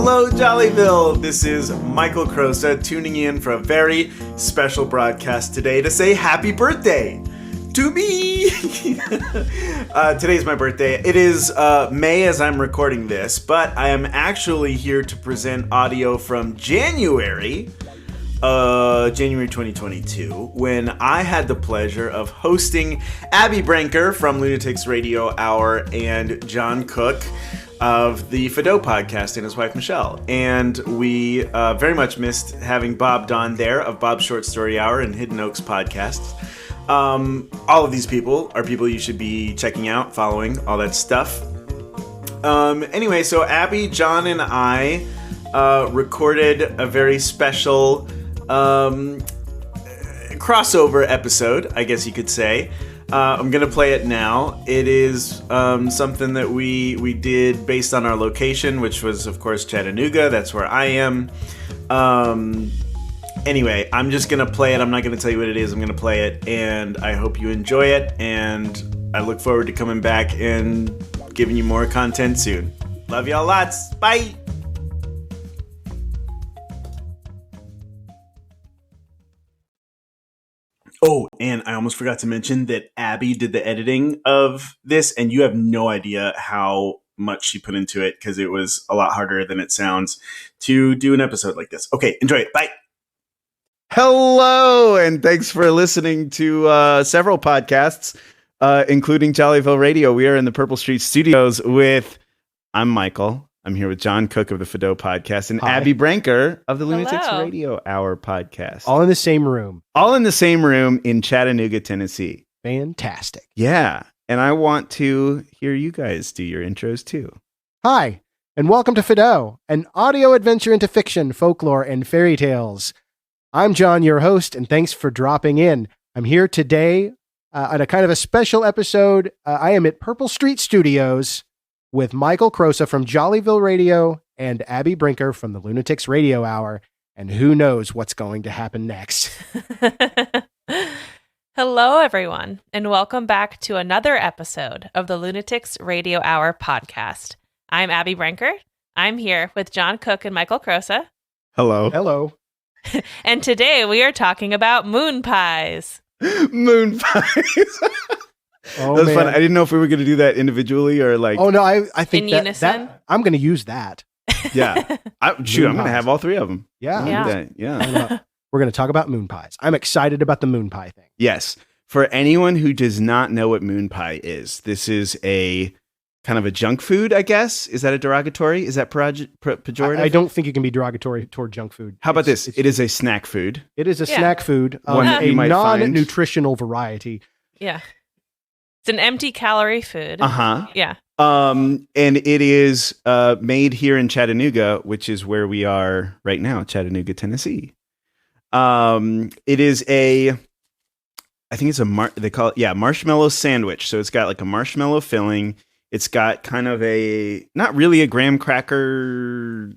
Hello, Jollyville! This is Michael Crosa tuning in for a very special broadcast today to say happy birthday to me! Today's my birthday. It is May as I'm recording this, but I am actually here to present audio from January 2022, when I had the pleasure of hosting Abby Brenker from Lunatics Radio Hour and John Cook of the Fido podcast and his wife Michelle. And we very much missed having Bob Don there of Bob's Short Story Hour and Hidden Oaks podcasts. All of these people are people you should be checking out, following, all that stuff. Anyway, so Abby, John, and I recorded a very special crossover episode, I guess you could say. I'm gonna play it now. It is something that we did based on our location, which was, of course, Chattanooga. That's where I am. Anyway, I'm just gonna play it. I'm not gonna tell you what it is. I'm gonna play it, and I hope you enjoy it. And I look forward to coming back and giving you more content soon. Love y'all lots. Bye. Oh, and I almost forgot to mention that Abby did the editing of this, and you have no idea how much she put into it, because it was a lot harder than it sounds to do an episode like this. Okay, enjoy it. Bye. Hello, and thanks for listening to several podcasts, including Jollyvile Radio. We are in the Purple Street Studios I'm Michael. I'm here with John Cook of the Fido podcast and Hi. Abby Brenker of the Lunatics Hello. Radio Hour podcast. All in the same room. All in the same room in Chattanooga, Tennessee. Fantastic. Yeah. And I want to hear you guys do your intros too. Hi, and welcome to Fido, an audio adventure into fiction, folklore, and fairy tales. I'm John, your host, and thanks for dropping in. I'm here today on a kind of a special episode. I am at Purple Street Studios with Michael Crosa from Jollyville Radio and Abby Brenker from the Lunatics Radio Hour. And who knows what's going to happen next. Hello, everyone, and welcome back to another episode of the Lunatics Radio Hour podcast. I'm Abby Brenker. I'm here with John Cook and Michael Crosa. Hello. Hello. And today we are talking about MoonPies. MoonPies. Oh, That was man. fun. I didn't know if we were going to do that individually or like. Oh, no, I think In that unison? I'm going to use that. Yeah. I'm going to have all three of them. Yeah. Yeah. Yeah. We're going to talk about moon pies. I'm excited about the moon pie thing. Yes. For anyone who does not know what moon pie is, this is a kind of a junk food, I guess. Is that a derogatory? Is that pejorative? I don't think you can be derogatory toward junk food. How about this? It is a snack food. It is a Yeah. snack food of One that a you might find. non-nutritional variety. Yeah. It's an empty calorie food. Uh-huh. Yeah. And it is made here in Chattanooga, which is where we are right now, Chattanooga, Tennessee. It is I think it's they call it, marshmallow sandwich. So it's got like a marshmallow filling. It's got kind of not really a graham cracker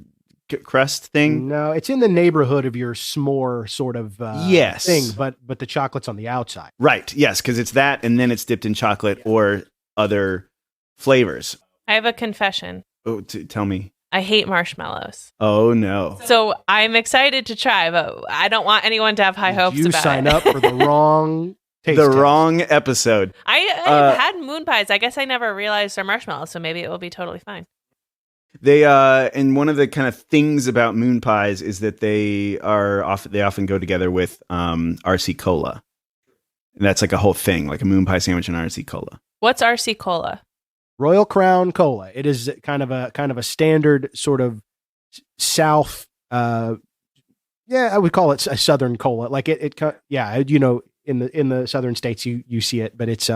crust thing. No, it's in the neighborhood of your s'more sort of Yes. thing, but the chocolate's on the outside. Right. Yes, because it's that, and then it's dipped in chocolate or other flavors. I have a confession. Oh, tell me. I hate marshmallows. Oh no. So I'm excited to try, but I don't want anyone to have high hopes You about sign it. up for the wrong taste The test. wrong episode. I've had MoonPies. I guess I never realized they're marshmallows, so maybe it will be totally fine. They and one of the kind of things about moon pies is that they often go together with RC cola. And that's like a whole thing, like a moon pie sandwich and RC cola. What's RC Cola? Royal Crown Cola. It is kind of a standard sort of South. I would call it a Southern cola. Like it in the Southern states you see it, but it's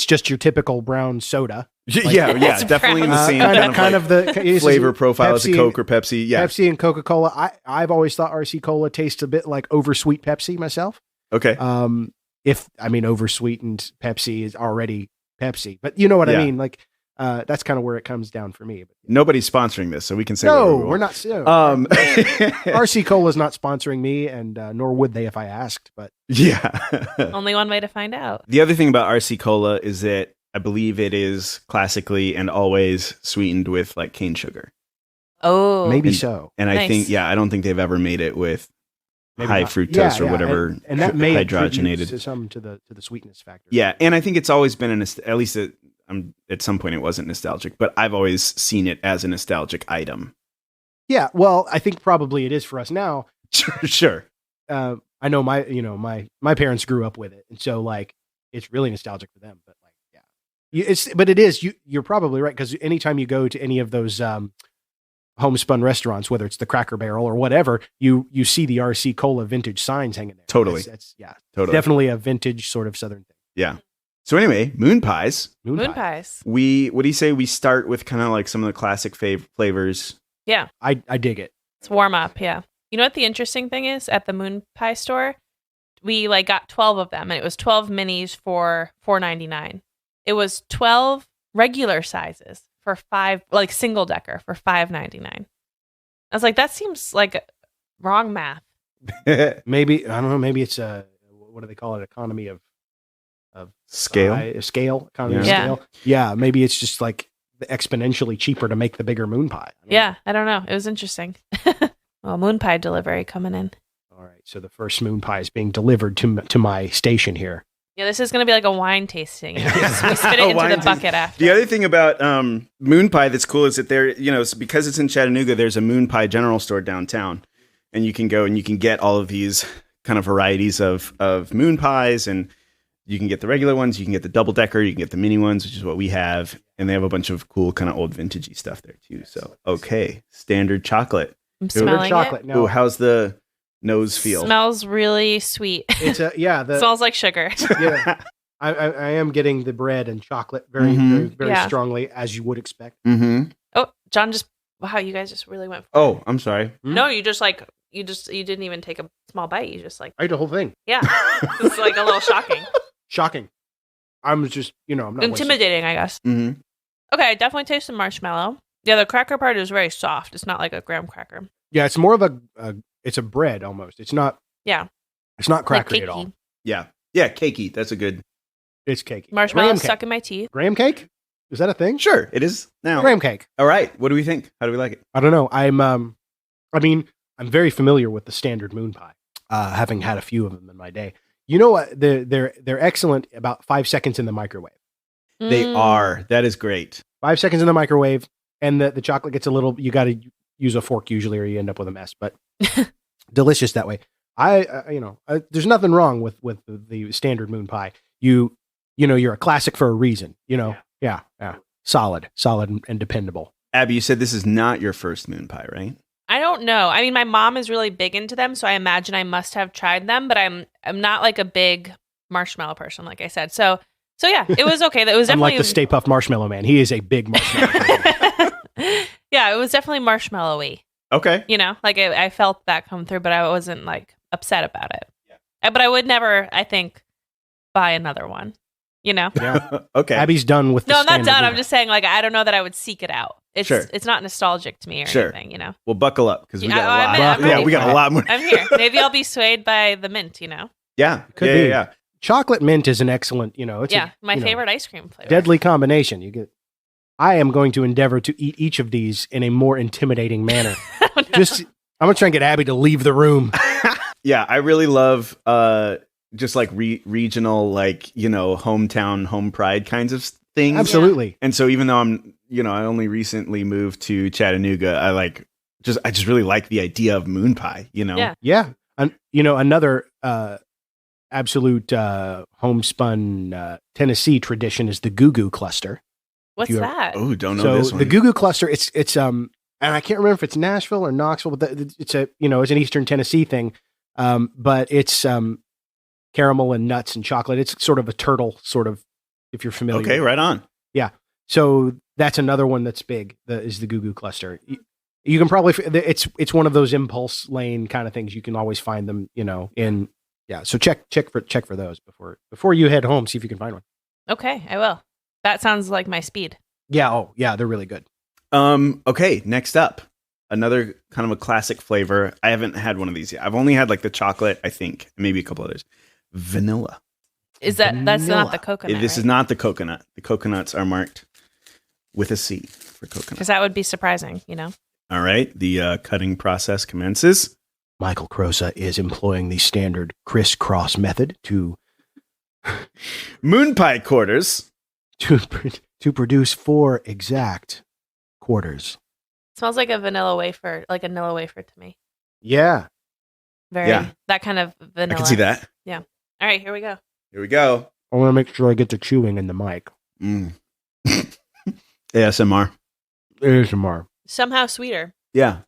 just your typical brown soda. It's definitely in the brown. same kind of the flavor profile as a Pepsi Coke or Pepsi. Yeah. Pepsi and Coca-Cola. I've always thought RC Cola tastes a bit like oversweet Pepsi myself. Okay. Oversweetened Pepsi is already Pepsi, but you know what Yeah. I mean? Like, that's kind of where it comes down for me. Nobody's sponsoring this, so we can say No, whatever we we're want. not. So, RC RC Cola is not sponsoring me, and nor would they if I asked. But Yeah. Only one way to find out. The other thing about RC Cola is that I believe it is classically and always sweetened with like cane sugar. Oh, Maybe so. And I Nice. think, I don't think they've ever made it with Maybe high not. fructose or whatever, and that may hydrogenated. attribute some to the sweetness factor. Yeah, and I think it's always been at least at some point it wasn't nostalgic, but I've always seen it as a nostalgic item. Yeah, well, I think probably it is for us now. Sure. I know my parents grew up with it, and so like it's really nostalgic for them. But like, yeah, you're probably right, because anytime you go to any of those homespun restaurants, whether it's the Cracker Barrel or whatever, you see the RC Cola vintage signs hanging there. Totally. That's Totally. definitely a vintage sort of Southern thing. Yeah. So anyway, MoonPies. MoonPies. What do you say we start with kind of like some of the classic flavors? Yeah. I dig it. It's warm up. Yeah. You know what the interesting thing is? At the MoonPie store, we like got 12 of them, and it was 12 minis for $4.99. It was 12 regular sizes for like single decker for $5.99. I was like, that seems like wrong math. Maybe, I don't know, maybe it's what do they call it? Economy of Scale? Economy of Yeah. scale. Yeah, maybe it's just like exponentially cheaper to make the bigger moon pie. I don't know. It was interesting. Well, moon pie delivery coming in. All right, so the first moon pie is being delivered to my station here. Yeah, this is going to be like a wine tasting. You know? We spit it into the bucket after. The other thing about Moon Pie that's cool is that because it's in Chattanooga, there's a Moon Pie general store downtown, and you can go and you can get all of these kind of varieties of moon pies, and you can get the regular ones, you can get the double decker, you can get the mini ones, which is what we have, and they have a bunch of cool kind of old vintagey stuff there too. So standard chocolate. I'm smelling chocolate. it. No, Ooh, how's the nose feel? Smells really sweet. it's Smells like sugar. yeah. I am getting the bread and chocolate very Mhm. very Yeah. strongly, as you would expect. Mm-hmm. Oh, John wow, you guys just really went for it. Oh, I'm sorry. No, you didn't even take a small bite. You just like, I ate the whole thing. yeah. It's like a little shocking. Shocking. I'm just, I'm not wasting- Intimidating, I guess. Mm-hmm. Okay, I definitely taste the marshmallow. Yeah, the cracker part is very soft. It's not like a graham cracker. Yeah, it's more of it's a bread almost. It's not. Yeah. It's not Like crackery cakey. at all. Yeah, cakey. That's a good. It's cakey. Marshmallow Graham stuck cake. in my teeth. Graham cake? Is that a thing? Sure, it is now. Graham cake. All right. What do we think? How do we like it? I don't know. I'm very familiar with the standard moon pie, having had a few of them in my day. You know what? They're excellent about 5 seconds in the microwave. They Mm. are. That is great. 5 seconds in the microwave, and the chocolate gets a little. You got to use a fork usually, or you end up with a mess. But delicious that way. There's nothing wrong with the standard moon pie. You're a classic for a reason. Yeah. Solid and dependable. Abby, you said this is not your first moon pie, right? I don't know. I mean, my mom is really big into them, so I imagine I must have tried them, but I'm not like a big marshmallow person, like I said. So yeah, it was okay. That was definitely Unlike the Stay Puft Marshmallow Man, he is a big marshmallow. Yeah, it was definitely marshmallowy. Okay. Like I felt that come through, but I wasn't like upset about it. Yeah. But I would never, I think, buy another one. Yeah. Okay. Abby's done with. No, the I'm not standard done. moon I'm just saying, like, I don't know that I would seek it out. Sure. It's not nostalgic to me or Sure. anything. Well, buckle up because we Yeah, got a I'm lot. ready Yeah, we got for a it. lot more. I'm here. Maybe I'll be swayed by the mint. Yeah. Could yeah, be. yeah, yeah. Chocolate mint is an excellent. It's My favorite ice cream flavor. deadly combination. I am going to endeavor to eat each of these in a more intimidating manner. Oh, no. I'm gonna try and get Abby to leave the room. Yeah, I really love just like regional, like, hometown, home pride kinds of things. Absolutely. And so even though I only recently moved to Chattanooga, I just really like the idea of moon pie, Yeah. Yeah. Another absolute homespun Tennessee tradition is the Goo Goo Cluster. What's you ever- that? Oh, don't know So this one. the Goo Goo Cluster, it's and I can't remember if it's Nashville or Knoxville, but it's it's an Eastern Tennessee thing. But it's caramel and nuts and chocolate. It's sort of a turtle, sort of, if you're familiar. Okay, right on. So that's another one that's big. Is the Goo Goo Cluster. You can probably it's one of those impulse lane kind of things. You can always find them, in So check for those before you head home. See if you can find one. Okay, I will. That sounds like my speed. Yeah. Oh, yeah. They're really good. Okay, next up, another kind of a classic flavor. I haven't had one of these yet. I've only had like the chocolate, I think, maybe a couple others. Vanilla. That's not Vanilla. the coconut? This is not the coconut. The coconuts are marked with a C for coconut. Because that would be surprising. All right. The cutting process commences. Michael Crosa is employing the standard crisscross method to Moon pie quarters. to produce 4 exact quarters. Smells like a vanilla wafer, like a vanilla wafer to me. Yeah. Very that kind of vanilla. I can see that. Yeah. All right, here we go. Here we go. I want to make sure I get the chewing in the mic. ASMR. ASMR. Somehow sweeter. Yeah.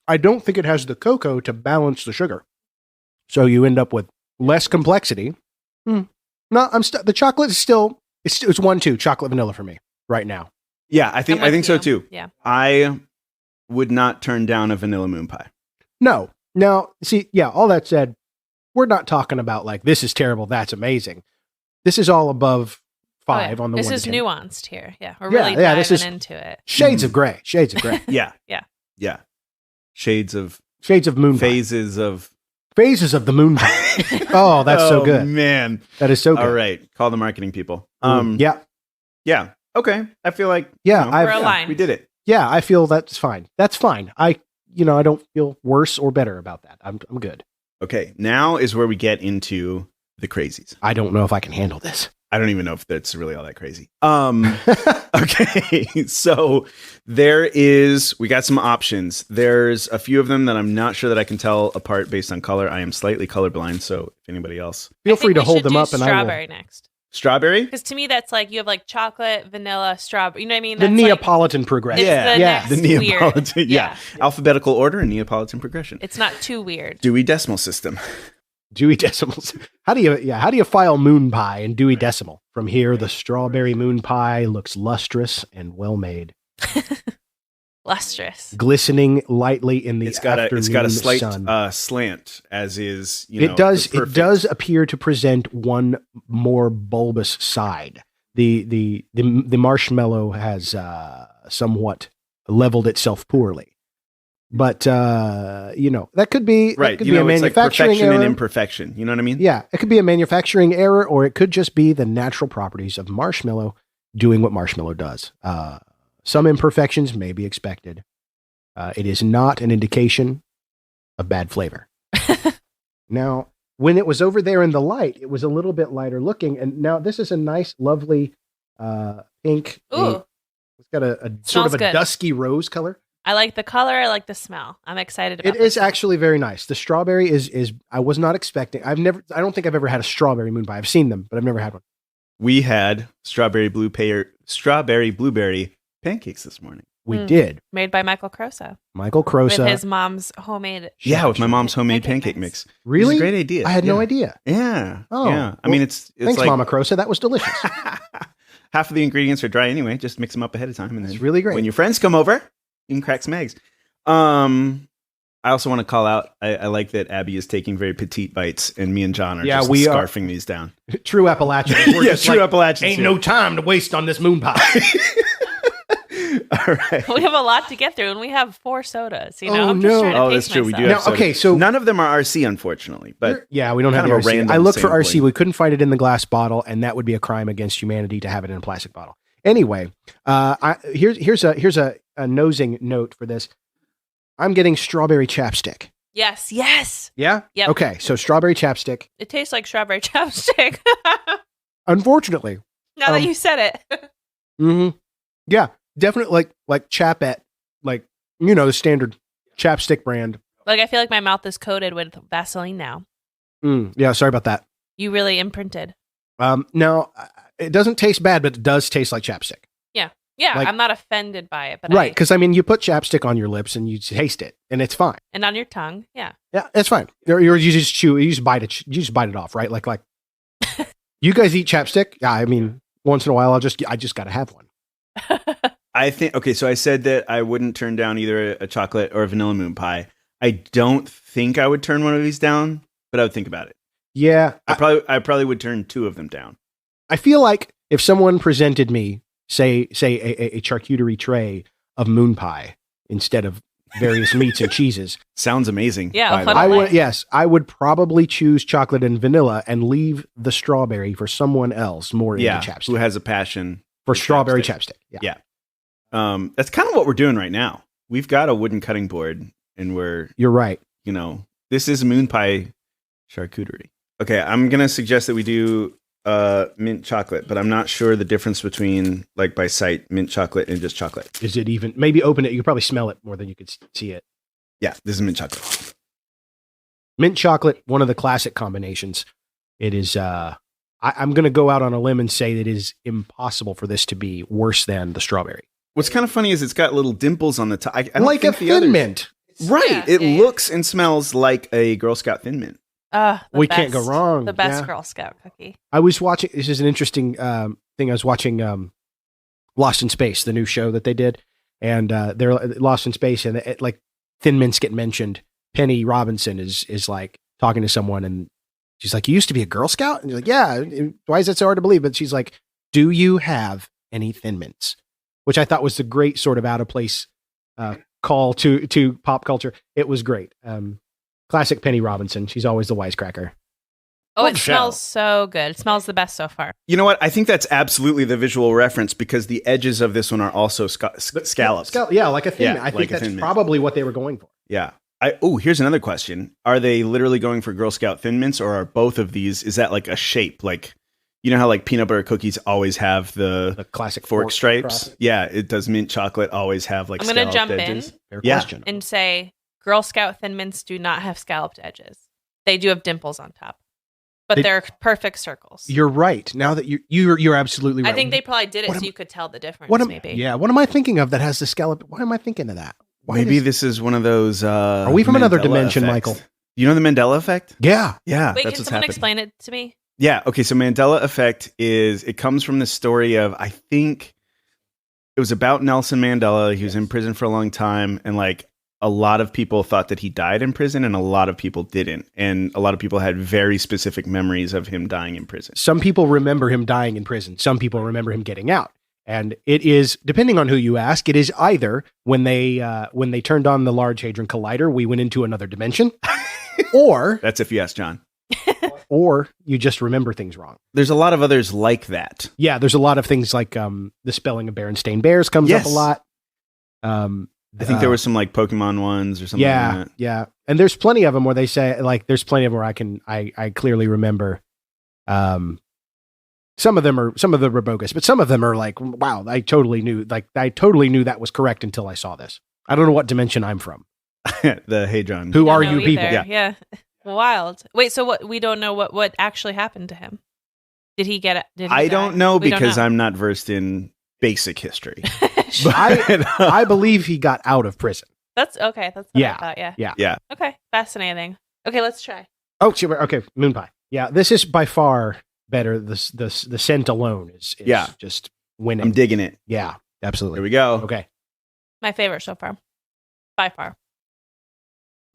I don't think it has the cocoa to balance the sugar. So you end up with less complexity. No, the chocolate is still, it's 1-2 chocolate vanilla for me right now. Yeah, I think so too. Yeah. I would not turn down a vanilla moon pie. No. Now, see, yeah, all that said, we're not talking about like, this is terrible, that's amazing. This is all above 5 on the 1 This to is 10. nuanced here. Yeah. We're really this diving is into it. Shades of gray. Shades of gray. Yeah. Yeah. Yeah. Shades of moon pie. phases of the moon pie. Oh, that's so good. Man. That is so good. All right. Call the marketing people. Yeah. Yeah. Okay. I feel like Yeah, We're aligned. we did it. Yeah, I feel that's fine. That's fine. I don't feel worse or better about that. I'm good. Okay. Now is where we get into the crazies. I don't know if I can handle this. I don't even know if that's really all that crazy. Okay. So we got some options. There's a few of them that I'm not sure that I can tell apart based on color. I am slightly colorblind. So if anybody else Feel free to hold them up and I will. Strawberry next. Strawberry? Because to me, that's like you have like chocolate, vanilla, strawberry. You know what I mean? The That's Neapolitan progression. It's The next Neapolitan. weird. Yeah. Alphabetical order and Neapolitan progression. It's not too weird. Dewey Decimal System. Dewey Decimals. How do you file moon pie in Dewey Decimal? From here, the strawberry moon pie looks lustrous and well made. Lustrous. Glistening lightly in the It's got a slight sun. slant, as is It does appear to present one more bulbous side. The marshmallow has somewhat leveled itself poorly. But that could be right. That could be a it's like manufacturing perfection error. and imperfection. You know what I mean? Yeah, it could be a manufacturing error, or it could just be the natural properties of marshmallow doing what marshmallow does. Some imperfections may be expected. It is not an indication of bad flavor. Now, when it was over there in the light, it was a little bit lighter looking, and now this is a nice, lovely pink. Ooh. It's got a sort of a good. dusky rose color. I like the color. I like the smell. I'm excited about It is actually very nice. The strawberry is I was not expecting. I don't think I've ever had a strawberry moon pie. I've seen them, but I've never had one. We had strawberry blueberry pancakes this morning. We did. Made by Michael Crosa. Michael Crosa. With his mom's homemade. Yeah, with my mom's homemade Pancake pancake mix. Really? It was a great idea. I had no idea. Yeah. Oh, yeah. I well, mean, it's Thanks, like Mama Crosa. That was delicious. half of the ingredients are dry anyway. Just mix them up ahead of time, and then It's really great. when your friends come over, you can crack some eggs. I also want to call out. I like that Abby is taking very petite bites, and me and John are just we are. scarfing these down. True Appalachians. We're Yeah, just true like, Appalachians Ain't here. no time to waste on this moon pie. All right. We have a lot to get through, and we have 4 sodas. You know, Oh, I'm just no. trying to Oh, pace that's true. We do myself. have Now, soda. okay, so- none of them are RC, unfortunately. But Yeah, we don't have kind the of a RC. random I looked for RC. sampling. We couldn't find it in the glass bottle, and that would be a crime against humanity to have it in a plastic bottle. Anyway, here's a nosing note for this. I'm getting strawberry chapstick. Yes, yes. Yeah? Yep. Okay, so strawberry chapstick. It tastes like strawberry chapstick. Unfortunately. Now that you said it. Mm-hmm. Yeah, definitely like Chapette, like, the standard chapstick brand. Like, I feel like my mouth is coated with Vaseline now. Yeah, sorry about that. You really imprinted. Now, it doesn't taste bad, but it does taste like chapstick. Yeah, Like- I'm not offended by it. But Right, because, you put chapstick on your lips and you taste it, and it's fine. And on your tongue. Yeah. Yeah, it's fine. You just chew, you just bite it off, right? Like, you guys eat chapstick? Yeah, I mean, once in a while, I just got to have one. I think, okay, so I said that I wouldn't turn down either a chocolate or a vanilla moon pie. I don't think I would turn one of these down, but I would think about it. Yeah, I probably would turn 2 of them down. I feel like if someone presented me, say a charcuterie tray of moon pie instead of various meats and cheeses, Sounds amazing. Yeah, by the I'll way. put it I would probably choose chocolate and vanilla and leave the strawberry for someone else more into Yeah, chapstick. who has a passion For strawberry chapstick. chapstick. Yeah. Yeah. That's kind of what we're doing right now. we've got a wooden cutting board, and You're right. this is moon pie charcuterie. Okay, I'm gonna suggest that we do mint chocolate, but I'm not sure the difference between, like, by sight, mint chocolate and just chocolate. Is it even? Maybe open it. You could probably smell it more than you could see it. Yeah, this is mint chocolate. Mint chocolate, one of the classic combinations. It is. I'm going to go out on a limb and say that it is impossible for this to be worse than the strawberry. What's kind of funny is it's got little dimples on the top. I don't Like a think the Thin others- Mint. Right. Yeah, It yeah. looks and smells like a Girl Scout Thin Mint. We can't go wrong. The best Yeah. Girl Scout cookie. I was watching. This is an interesting thing. I was watching Lost in Space, the new show that they did, and they're Lost in Space, and like Thin Mints get mentioned. Penny Robinson is like talking to someone, and she's like, "You used to be a Girl Scout," and you're like, "Yeah." Why is that so hard to believe? But she's like, "Do you have any Thin Mints?" Which I thought was a great sort of out of place call to pop culture. It was great. Classic Penny Robinson. She's always the wisecracker. Oh, Good it show. smells so good. It smells the best so far. You know what? I think that's absolutely the visual reference because the edges of this one are also scallops. Yeah, like a Thin Yeah, Mint. I think like a that's Thin Mint. probably what they were going for. Yeah. Here's another question. Are they literally going for Girl Scout Thin Mints, or are both of these, is that like a shape? Like, you know how like peanut butter cookies always have the classic fork stripes? across it. Yeah, it does mint chocolate always have like I'm gonna scalloped jump edges? in Fair Yeah. question. and say Girl Scout Thin Mints do not have scalloped edges. They do have dimples on top, but they're perfect circles. You're right. Now that you're absolutely right. I think they probably did it What so am- you could tell the difference. What am, maybe. Yeah. What am I thinking of that has the scallop? Why am I thinking of that? Why Maybe does- this is one of those. Are we from another Mandela dimension, effects. Michael? You know the Mandela effect? Yeah. Yeah, Wait, that's can what's someone happening. explain it to me? Yeah. Okay. So Mandela effect it comes from the story of, I think it was about Nelson Mandela. He was in prison for a long time, and like a lot of people thought that he died in prison, and a lot of people didn't, and a lot of people had very specific memories of him dying in prison. Some people remember him dying in prison. Some people remember him getting out. And it is, depending on who you ask, it is either when they turned on the Large Hadron Collider, we went into another dimension, or That's if you ask John. you just remember things wrong. There's a lot of others like that. Yeah, there's a lot of things like the spelling of Berenstain Bears comes up Yes. a lot. I think there was some like Pokemon ones or something. Yeah, like that. yeah, and there's plenty of them where they say like there's plenty of them where I clearly remember. Some of them are bogus, but some of them are like, wow, I totally knew that was correct until I saw this. I don't know what dimension I'm from. The Hadron. Who Don't are know you people? either. Yeah. Wild. Wait, so what? We don't know what actually happened to him. Did he get it? Did he I die? don't know We don't because know. I'm not versed in basic history. I believe he got out of prison. That's okay. That's what Yeah. I thought. Yeah. Yeah. Okay. Fascinating. Okay, let's try. Oh, sure, okay, moon pie. Yeah, this is by far better. The scent alone is Yeah. just winning. I'm digging it. Yeah, absolutely. Here we go. Okay. My favorite so far, by far.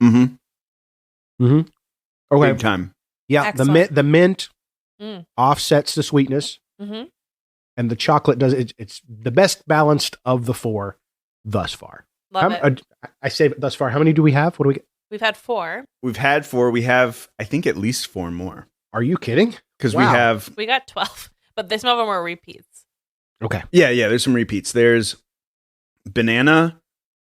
Mm-hmm. Okay. Big time. Yeah, Excellent. the mint Mm. offsets the sweetness, Mm-hmm. and the chocolate does it's the best balanced of the four thus far. Love it. I say thus far. How many do we have? What do we get? We've had 4. We've had 4. We have, I think, at least 4 more. Are you kidding? Because Wow. we have, We got 12, but some of them were repeats. Okay. yeah, there's some repeats. There's banana,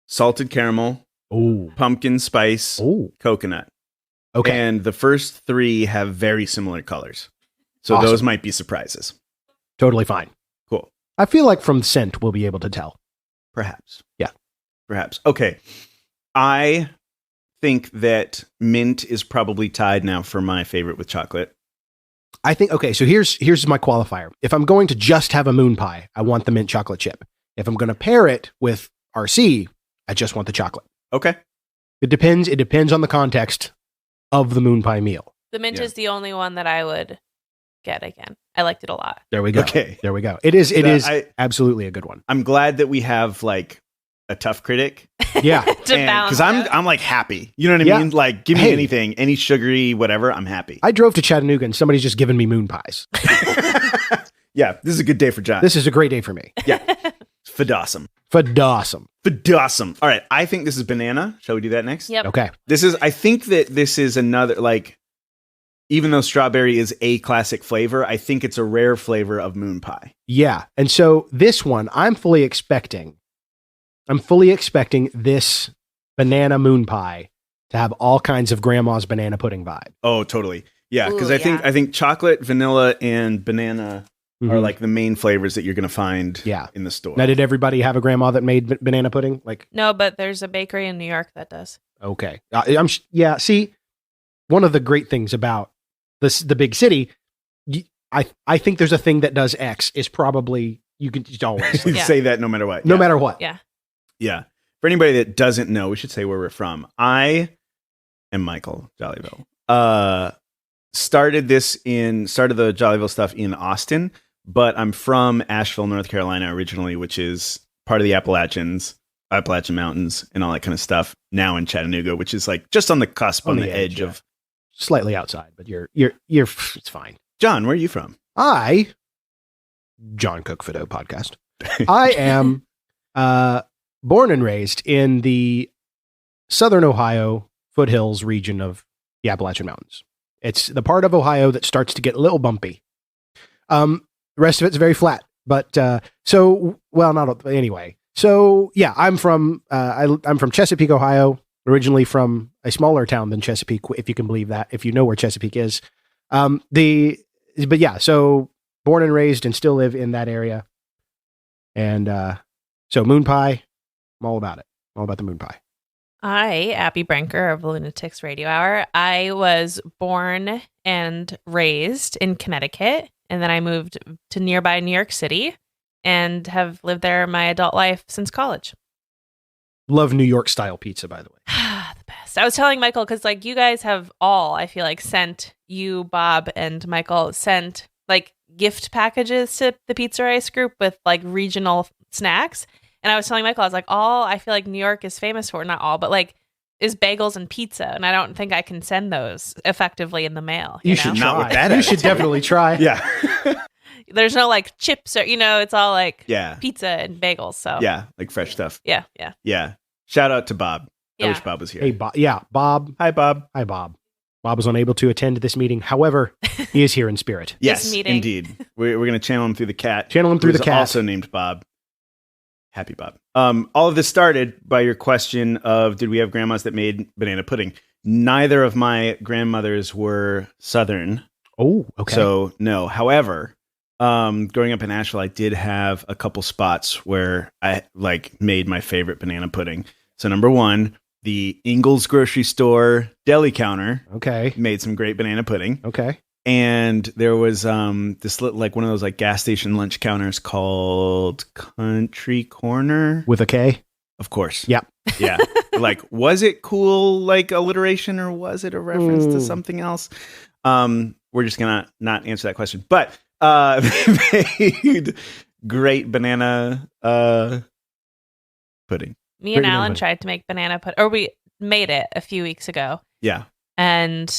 salted caramel, Oh. pumpkin spice, Oh. coconut. Okay. And the first 3 have very similar colors. So Awesome. those might be surprises. Totally fine. Cool. I feel like from scent we'll be able to tell. Perhaps. Yeah. Perhaps. Okay. I think that mint is probably tied now for my favorite with chocolate. I think okay, so here's my qualifier. If I'm going to just have a moon pie, I want the mint chocolate chip. If I'm going to pair it with RC, I just want the chocolate. Okay. It depends on the context of the moon pie meal. The mint Yeah. is the only one that I would get again. I liked it a lot. There we go. Okay. There we go. It is I- absolutely a good one. I'm glad that we have like a tough critic. Yeah. To balance Because it out. I'm like happy. You know what I Yeah. mean? Like give me Hey. anything, any sugary, whatever, I'm happy. I drove to Chattanooga and somebody's just given me moon pies. Yeah, this is a good day for John. This is a great day for me. Fadawsome. Fadawsome. Fadawsome. All right, I think this is banana. Shall we do that next? Yep. Okay. I think that this is another, like, even though strawberry is a classic flavor, I think it's a rare flavor of moon pie. Yeah. And so this one, I'm fully expecting I'm fully expecting this banana moon pie to have all kinds of grandma's banana pudding vibe. Oh, totally. Yeah, because Ooh, I think chocolate, vanilla, and banana are Mhm. like the main flavors that you're going to find Yeah. in the store. Now, did everybody have a grandma that made banana pudding? Like, No, but there's a bakery in New York that does. okay. Yeah, see, one of the great things about the big city, I think there's a thing that does X is probably, you can just always, You Yeah. say that no matter what. no Yeah. matter what. Yeah. Yeah. For anybody that doesn't know, we should say where we're from. I am Michael Jollyville. Started the Jollyville stuff in Austin, but I'm from Asheville, North Carolina originally, which is part of the Appalachian Mountains and all that kind of stuff. Now in Chattanooga, which is like just on the cusp, on the edge yeah. of. Slightly outside, but you're it's fine. John, where are you from? John Cook Fido podcast. I am born and raised in the southern Ohio foothills region of the Appalachian Mountains. It's the part of Ohio that starts to get a little bumpy. The rest of it's very flat. But anyway. So yeah, I'm from Chesapeake, Ohio. Originally from a smaller town than Chesapeake, if you can believe that. If you know where Chesapeake is, so born and raised and still live in that area. And so moon pie, I'm all about it. All about the moon pie. I, Abby Brenker of Lunatics Radio Hour, I was born and raised in Connecticut, and then I moved to nearby New York City and have lived there my adult life since college. Love New York style pizza, by the way. The best. I was telling Michael, because like you guys have all, I feel like, sent you, Bob, and Michael sent like gift packages to the Pizza Rice group with like regional snacks. And I was telling Michael, I was like, all I feel like New York is famous for, not all, but like is bagels and pizza. And I don't think I can send those effectively in the mail. You know? should Not try. with that You should attitude. definitely try. Yeah. There's no like chips or, it's all like Yeah. pizza and bagels. So Yeah. Like fresh stuff. yeah. Yeah. Shout out to Bob. I Yeah. wish Bob was here. Hey, Bob. Yeah, Bob. Hi, Bob. Hi, Bob. Bob was unable to attend this meeting. However, he is here in spirit. Yes, meeting. indeed. We're going to channel him through the cat. Channel him through who's the cat. Also named Bob. Happy Bob. All of this started by your question of, did we have grandmas that made banana pudding? Neither of my grandmothers were Southern. Oh, okay. So no. However, growing up in Asheville, I did have a couple spots where I like made my favorite banana pudding. So number one, the Ingles grocery store deli counter Okay. made some great banana pudding. Okay. And there was this like one of those like gas station lunch counters called Country Corner. With a K? Of course. Yep. Yeah. Like, was it cool like alliteration or was it a reference to something else? We're just gonna not answer that question. But they made great banana pudding. Me and Great Alan banana tried to make banana pudding, or we made it a few weeks ago, Yeah. and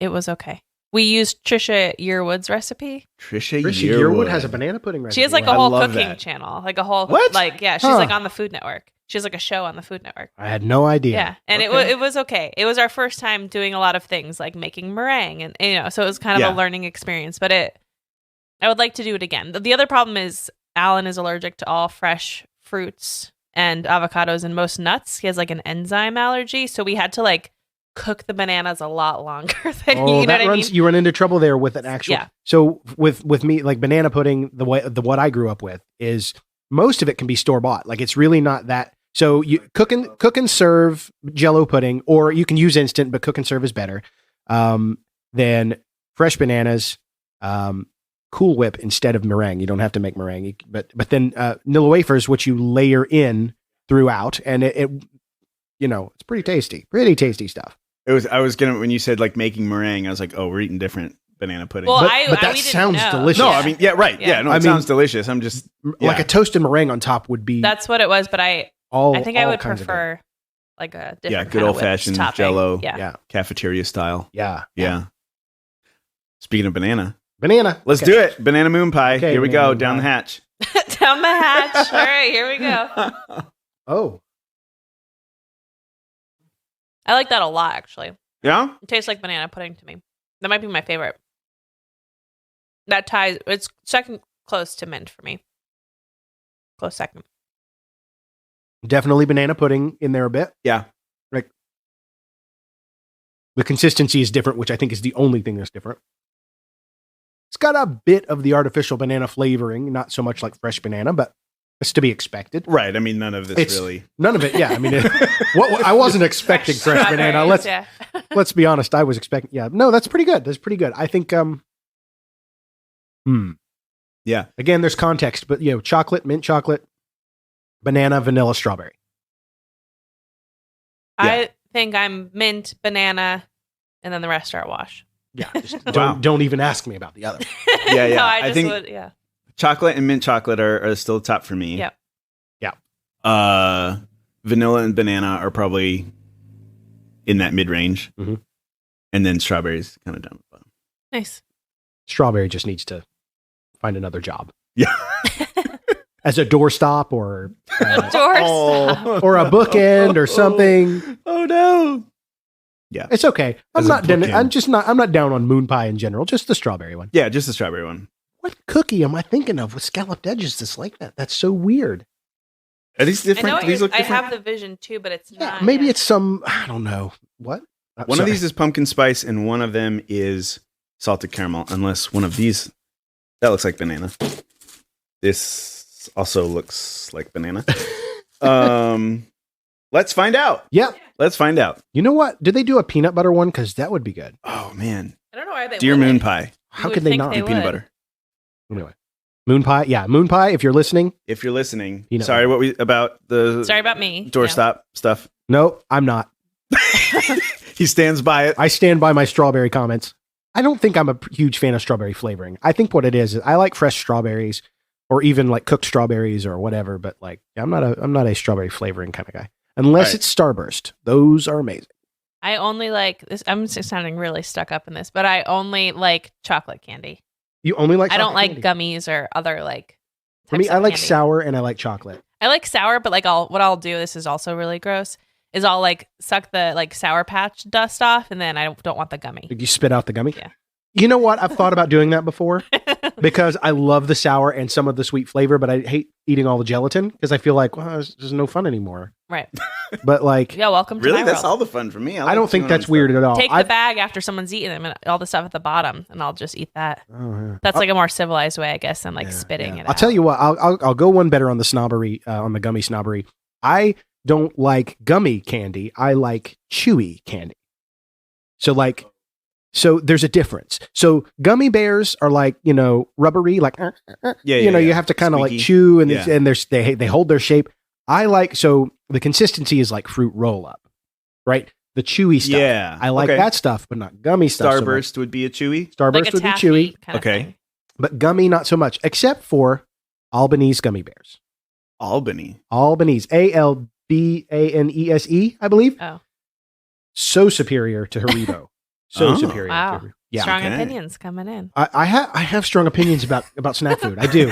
it was okay. We used Trisha Yearwood's recipe. Trisha Trisha Yearwood Yearwood has a banana pudding recipe. She has like Wow. a whole love cooking that. channel, like a whole What? like she's Huh. like on the Food Network. She has like a show on the Food Network. I had no idea. Yeah, and Okay. it was okay. It was our first time doing a lot of things like making meringue, and so it was kind of Yeah. a learning experience. But I would like to do it again. The other problem is Alan is allergic to all fresh fruits and avocados and most nuts. He has like an enzyme allergy, so we had to like cook the bananas a lot longer than Oh, you know what I mean. you run into trouble there with an actual. Yeah. So with me, like banana pudding, what I grew up with is most of it can be store bought. Like it's really not that. So you cook and serve Jello pudding, or you can use instant, but cook and serve is better. Then fresh bananas, Cool Whip instead of meringue. You don't have to make meringue, but then Nilla wafers, which you layer in throughout, and it it's pretty tasty stuff. I was gonna, when you said like making meringue, I was like, oh, we're eating different banana pudding. Well, But we that didn't sounds know. delicious. no, Yeah. I mean, yeah, right. Yeah. Yeah, no, I it mean- sounds delicious. I'm just Like yeah. a toasted meringue on top would be That's what it was, but I think I all would kinds of prefer like a different Yeah, good kind of old-fashioned whipped topping. Jell-O. Yeah. Yeah. cafeteria style. Yeah. Yeah. Speaking of banana, Banana. let's Okay. do it. Banana moon pie. Okay, Here we banana go. moon Down the pie. hatch. Down the hatch. All right, here we go. Oh. I like that a lot, actually. Yeah? It tastes like banana pudding to me. That might be my favorite. That ties. It's second close to mint for me. Close second. Definitely banana pudding in there a bit. Yeah. Like the consistency is different, which I think is the only thing that's different. It's got a bit of the artificial banana flavoring, not so much like fresh banana, but it's to be expected. Right. I mean, none of this really. None of it. Yeah. I mean, I wasn't expecting fresh banana. Let's be honest. I was expecting. Yeah. No, that's pretty good. That's pretty good. I think. Yeah. Again, there's context, but chocolate, mint chocolate, banana, vanilla, strawberry. I think I'm mint, banana, and then the rest are a wash. Yeah. Just don't even ask me about the other. Yeah. No, I think yeah. chocolate and mint chocolate are still top for me. Yep. Yeah. Vanilla and banana are probably in that mid range. Mm-hmm. And then strawberries kind of down the bottom. Nice. Strawberry just needs to find another job. Yeah. As a doorstop or Doorstop. or a bookend or something. Oh no. Yeah. It's okay. I'm As a not bookend. I'm not down on moon pie in general, just the strawberry one. Yeah, just the strawberry one. What cookie am I thinking of with scalloped edges that's like that? That's so weird. Are these I different? know These look I different. have the vision too, but it's Yeah, not. maybe yet. it's some, I don't know. What? One of these is pumpkin spice and one of them is salted caramel, unless one of these, that looks like banana. This also looks like banana. Let's find out. Yep. Let's find out. You know what? Did they do a peanut butter one? Because that would be good. Oh man. I don't know why they Dear wouldn't. moon pie. How would could they think not? they do Peanut would. butter. Anyway. Moon pie. Yeah, moon pie, if you're listening. If you're listening. Peanut Sorry, butter. about the Sorry about me. doorstop stuff. No, I'm not. He stands by it. I stand by my strawberry comments. I don't think I'm a huge fan of strawberry flavoring. I think what it is I like fresh strawberries or even like cooked strawberries or whatever, but like I'm not a strawberry flavoring kind of guy. Unless Right. it's Starburst. Those are amazing. I only like this. I'm sounding really stuck up in this, but I only like chocolate candy. You only like I don't chocolate like candy? gummies or other like. For me, types I of like candy. sour and I like chocolate. I like sour, but like what I'll do. This is also really gross. Is I'll like suck the like Sour Patch dust off, and then I don't want the gummy. You spit out the gummy? Yeah. You know what? I've thought about doing that before because I love the sour and some of the sweet flavor, but I hate eating all the gelatin because I feel like, well, there's no fun anymore. Right. But like, Yeah. Welcome to Really? my That's world. all the fun for me. I don't think chewing that's on weird stuff. at all. Take I've- the bag after someone's eating them and all the stuff at the bottom, and I'll just eat that. Oh, yeah. That's like a more civilized way, I guess, than like Yeah, spitting yeah. it. I'll tell you what. I'll go one better on the snobbery, on the gummy snobbery. I don't like gummy candy. I like chewy candy. So there's a difference. So gummy bears are like, rubbery, like, Yeah, you have to kind of like Squeaky. chew and Yeah. they hold their shape. So the consistency is like fruit roll up, right? The chewy stuff. Yeah. I like Okay. that stuff, but not gummy stuff. so much. Starburst would be a chewy. Starburst like a would be taffy chewy, kind of Okay. thing. but gummy not so much, except for Albanese gummy bears. Albany. Albanese, Albanese, I believe. Oh, So superior to Haribo. So Oh. superior. wow. To, yeah. Strong Okay. opinions coming in. I have strong opinions about snack food. I do.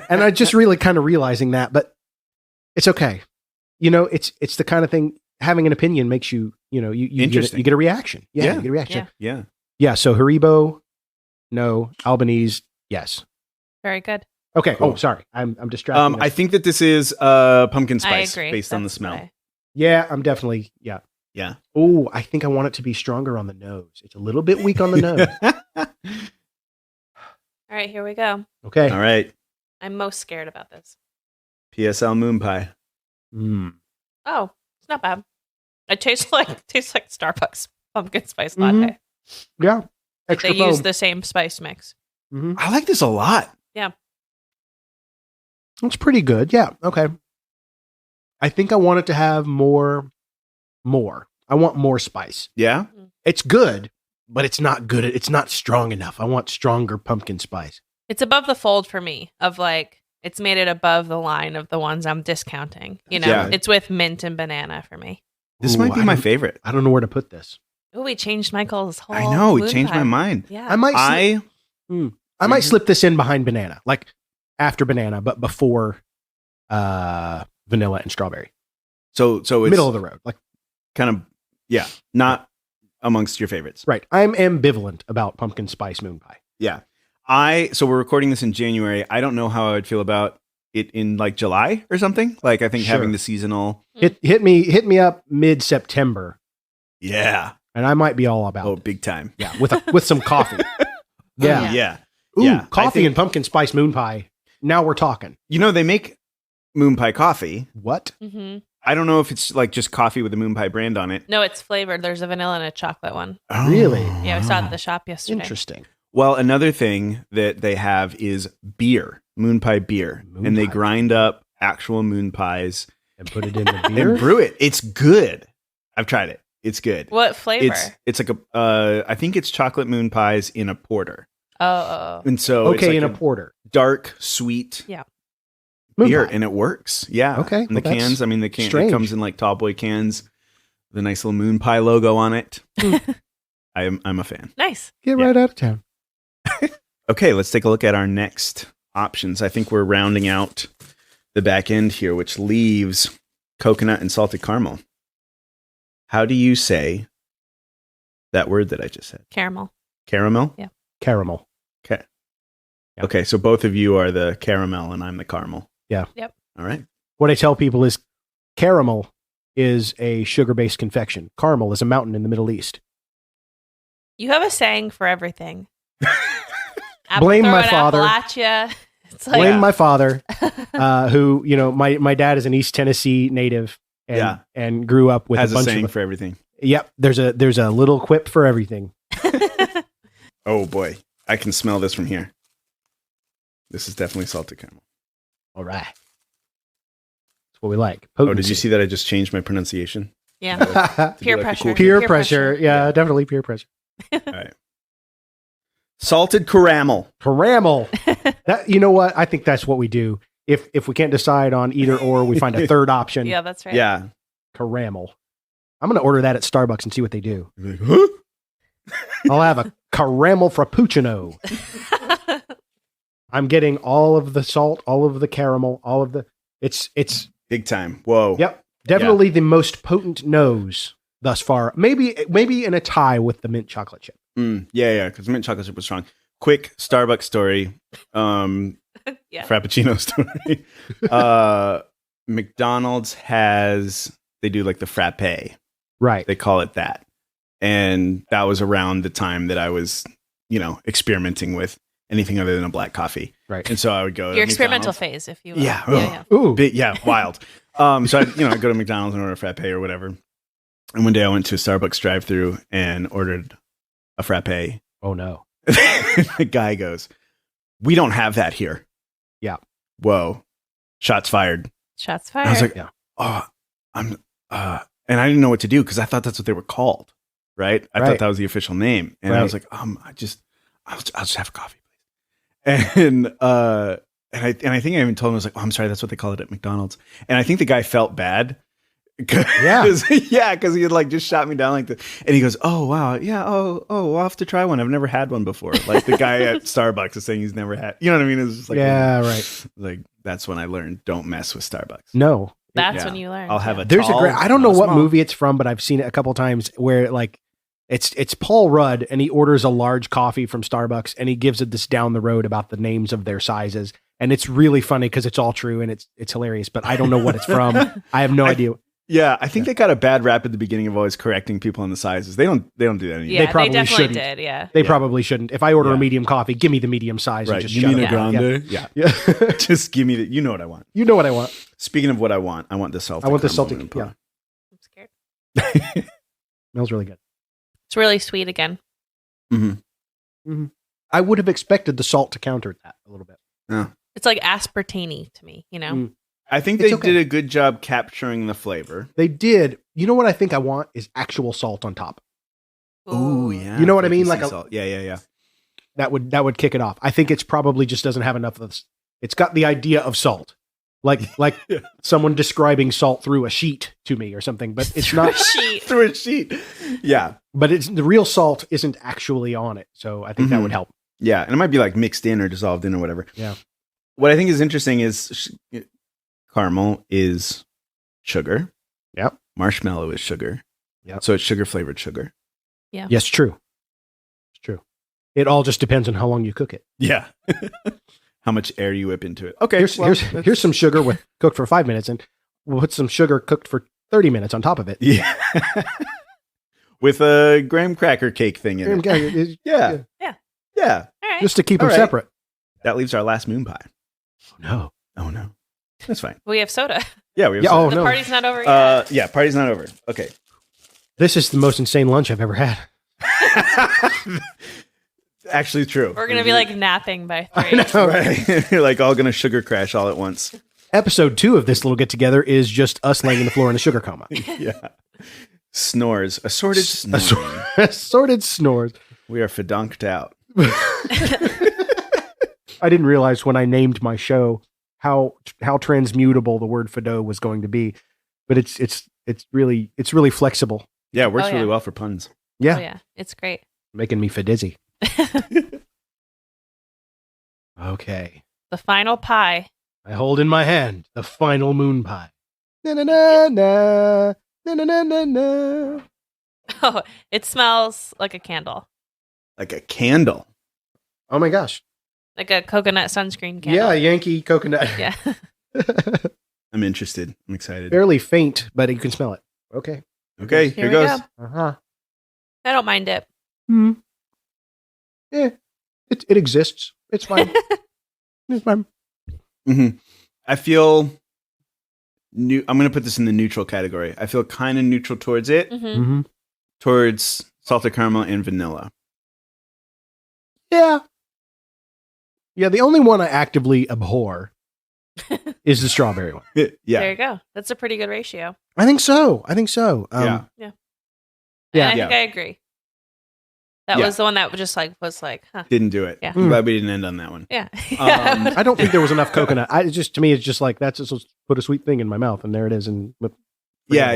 And I just really kind of realizing that, but it's okay. It's the kind of thing, having an opinion makes you Interesting. you get a reaction. Yeah, Yeah. you get a reaction. Yeah. Yeah. So Haribo, no. Albanese, yes. Very good. Okay. Cool. Oh, sorry. I'm distracted. I think that this is pumpkin I spice agree. based on the That's smell. what Yeah, I'm definitely, yeah. Yeah. Oh, I think I want it to be stronger on the nose. It's a little bit weak on the nose. All right, here we go. Okay. All right. I'm most scared about this. PSL moon pie. Mm. Oh, it's not bad. It tastes like Starbucks pumpkin spice Mhm. latte. Yeah. Extra They use foam. the same spice mix. Mhm. I like this a lot. It's pretty good. Yeah. Okay. I think I want it to have more. I want more spice. Yeah. It's good, but it's not good. It's not strong enough. I want stronger pumpkin spice. It's above the fold for me. Of like, it's made it above the line of the ones I'm discounting. Yeah. It's with mint and banana for me. This Ooh, might be I my don't- favorite. I don't know where to put this. Oh, we changed Michael's whole. I know. It moon changed my pie. mind. Yeah. I might. I I might slip this in behind banana, like after banana, but before vanilla and strawberry. so it's Middle of the road. Like, kind of not amongst your favorites. right. I'm ambivalent about pumpkin spice moon pie. Yeah. So we're recording this in January. I don't know how I would feel about it in like July or something. Like I think Sure. having the seasonal. Hit me up mid-September, Yeah. and I might be all about Oh, it. big time. Yeah, with some coffee. Yeah. Yeah. Ooh, Yeah. I coffee think- and pumpkin spice moon pie. Now we're talking. You know, they make moon pie coffee. What? Hmm. I don't know if it's like just coffee with the moon pie brand on it. No, it's flavored. There's a vanilla and a chocolate one. Really? Yeah, we saw it at the shop yesterday. Interesting. Well, another thing that they have is beer, moon pie beer. Moon and they pie. grind up actual moon pies And put it in the beer. and brew it. It's good. I've tried it. It's good. What flavor? It's like a I think it's chocolate moon pies in a porter. Oh. And so Okay, it's in like a porter. dark, sweet Moon beer, pie. and it works. Yeah. Okay, And the well, that's cans, I mean, the can strange. it comes in like tall boy cans, with a nice little moon pie logo on it. I'm a fan. Nice. Get Yeah. right out of town. Okay, let's take a look at our next options. I think we're rounding out the back end here, which leaves coconut and salted caramel. How do you say that word that I just said? Caramel. Caramel? Caramel. Okay. Yep. Okay, so both of you are the caramel and I'm the caramel. Yeah. Yep. All right. What I tell people is caramel is a sugar-based confection. Caramel is a mountain in the Middle East. You have a saying for everything. Blame throw my an father. Appalachia. It's like Blame my father, who, my dad is an East Tennessee native and grew up with Has a a bunch saying of. for everything. Yep, there's a little quip for everything. Oh boy, I can smell this from here. This is definitely salted caramel. All right, that's what we like. Oh, did you see that I just changed my pronunciation? yeah. that? Peer like the pressure. cool Peer pressure. Yeah, definitely peer pressure. All right. Salted caramel. Caramel. That, you know what? I think that's what we do. If we can't decide on either or, we find a third option. Yeah, that's right. Yeah. Caramel. I'm going to order that at Starbucks and see what they do. You're like, huh? I'll have a caramel frappuccino. I'm getting all of the salt, all of the caramel, all of the. It's. Big time. Whoa. Yep, definitely the most potent nose thus far. Maybe in a tie with the mint chocolate chip. Yeah, because mint chocolate chip was strong. Quick Starbucks story. Yeah. Frappuccino story. McDonald's they do like the frappe. Right. They call it that. And that was around the time that I was, experimenting with anything other than a black coffee. Right. And so I would go to Your experimental McDonald's. phase, if you will. Yeah. Yeah. Ooh. Wild. So I go to McDonald's and order a frappe or whatever. And one day I went to a Starbucks drive-thru and ordered a frappe. Oh no. The guy goes, "We don't have that here." Yeah. Whoa. Shots fired. Shots And fired. I was like, Yeah. "Oh, and I didn't know what to do because I thought that's what they were called, right? I Right. thought that was the official name, and I Right. was like, I'll just have a coffee, please." And I think I even told him, I was like, "Oh, I'm sorry, that's what they call it at McDonald's." And I think the guy felt bad. Yeah. because he had like just shot me down like that. And he goes, "Oh wow, yeah, we'll have to try one. I've never had one before." Like the guy at Starbucks is saying he's never had. You know what I mean? It's just like, Yeah. Right. like that's when I learned don't mess with Starbucks. No. That's Yeah. when you learn. I'll have a There's a tall, great. I don't know not a what small. movie it's from, but I've seen it a couple times where like it's Paul Rudd and he orders a large coffee from Starbucks and he gives it this down the road about the names of their sizes. And it's really funny because it's all true and it's hilarious, but I don't know what it's from. I have no idea. Yeah, I think they got a bad rap at the beginning of always correcting people on the sizes. They don't do that anymore. Yeah, they probably definitely shouldn't. did. Yeah. They Yeah. probably shouldn't. If I order Yeah. a medium coffee, give me the medium size Right. and just You shut mean a up. grande? Yeah. Yeah. Yeah. Just give me the. You know what I want. You know what I want. Speaking of what I want the salted. I want the caramel salted. moon Yeah. pie. I'm scared. Smells really good. It's really sweet again. I would have expected the salt to counter that a little bit. It's like aspartame to me, you know? Mm. I think It's they okay. did a good job capturing the flavor. They did. You know what I think I want is actual salt on top. Ooh, yeah. You know what I flaky mean? sea Like a- salt. Yeah. That would kick it off. I think it's probably just doesn't have enough of this. It's got the idea of salt. Like someone describing salt through a sheet to me or something, but it's not. Sheet. Through a sheet. Yeah. But it's the real salt isn't actually on it. So I think that Mhm. would help. Yeah. And it might be like mixed in or dissolved in or whatever. Yeah. What I think is interesting is caramel is sugar. Yep. Marshmallow is sugar. Yep. So it's sugar flavored sugar. Yes, true. It's true. It all just depends on how long you cook it. Yeah. how much air you whip into it. Okay, Here's some sugar cooked for 5 minutes, and we'll put some sugar cooked for 30 minutes on top of it. Yeah. With a graham cracker cake thing in it. Yeah. All right. Just to keep them All right. separate. That leaves our last moon pie. No. Oh no. That's fine. We have soda. Yeah, we have Yeah, some. oh, The no. party's not over yet. Yeah, party's not over. Okay. This is the most insane lunch I've ever had. Actually true. We're gonna be like napping by 3. I know. Right. You're like all gonna sugar crash all at once. Episode 2 of this little get together is just us laying on the floor in a sugar coma. Yeah. Snores. Assorted snores. Assorted snores. We are fedonked out. I didn't realize when I named my show how transmutable the word Fido was going to be, but it's really flexible. Yeah, it works Oh, yeah. really well for puns. Yeah, Oh yeah, it's great. making me fidizzy. Okay, The final pie. I hold in my hand the final moon pie. Na na na na na na na na na. Oh, it smells like a candle, Like a candle. Oh my gosh! like a coconut sunscreen candle. Yeah, Yankee coconut. Yeah. I'm interested. I'm excited. Barely faint, but you can smell it. Okay. Okay, Here here we goes. go. Uh-huh. I don't mind it. Yeah. It exists. It's fine. It's fine. I feel new. I'm going to put this in the neutral category. I feel kind of neutral towards it, Hmm. Mm-hmm. towards salted caramel and vanilla. Yeah. Yeah, the only one I actively abhor is the strawberry one. There Yeah. you go. That's a pretty good ratio. I think so. Yeah. And Yeah. I think I agree. That Yeah. was the one that was like, huh. Didn't do it. Yeah. I'm glad we didn't end on that one. Yeah. I don't think there was enough coconut. To me, it's just like, that's just put a sweet thing in my mouth, and there it is. And Yeah.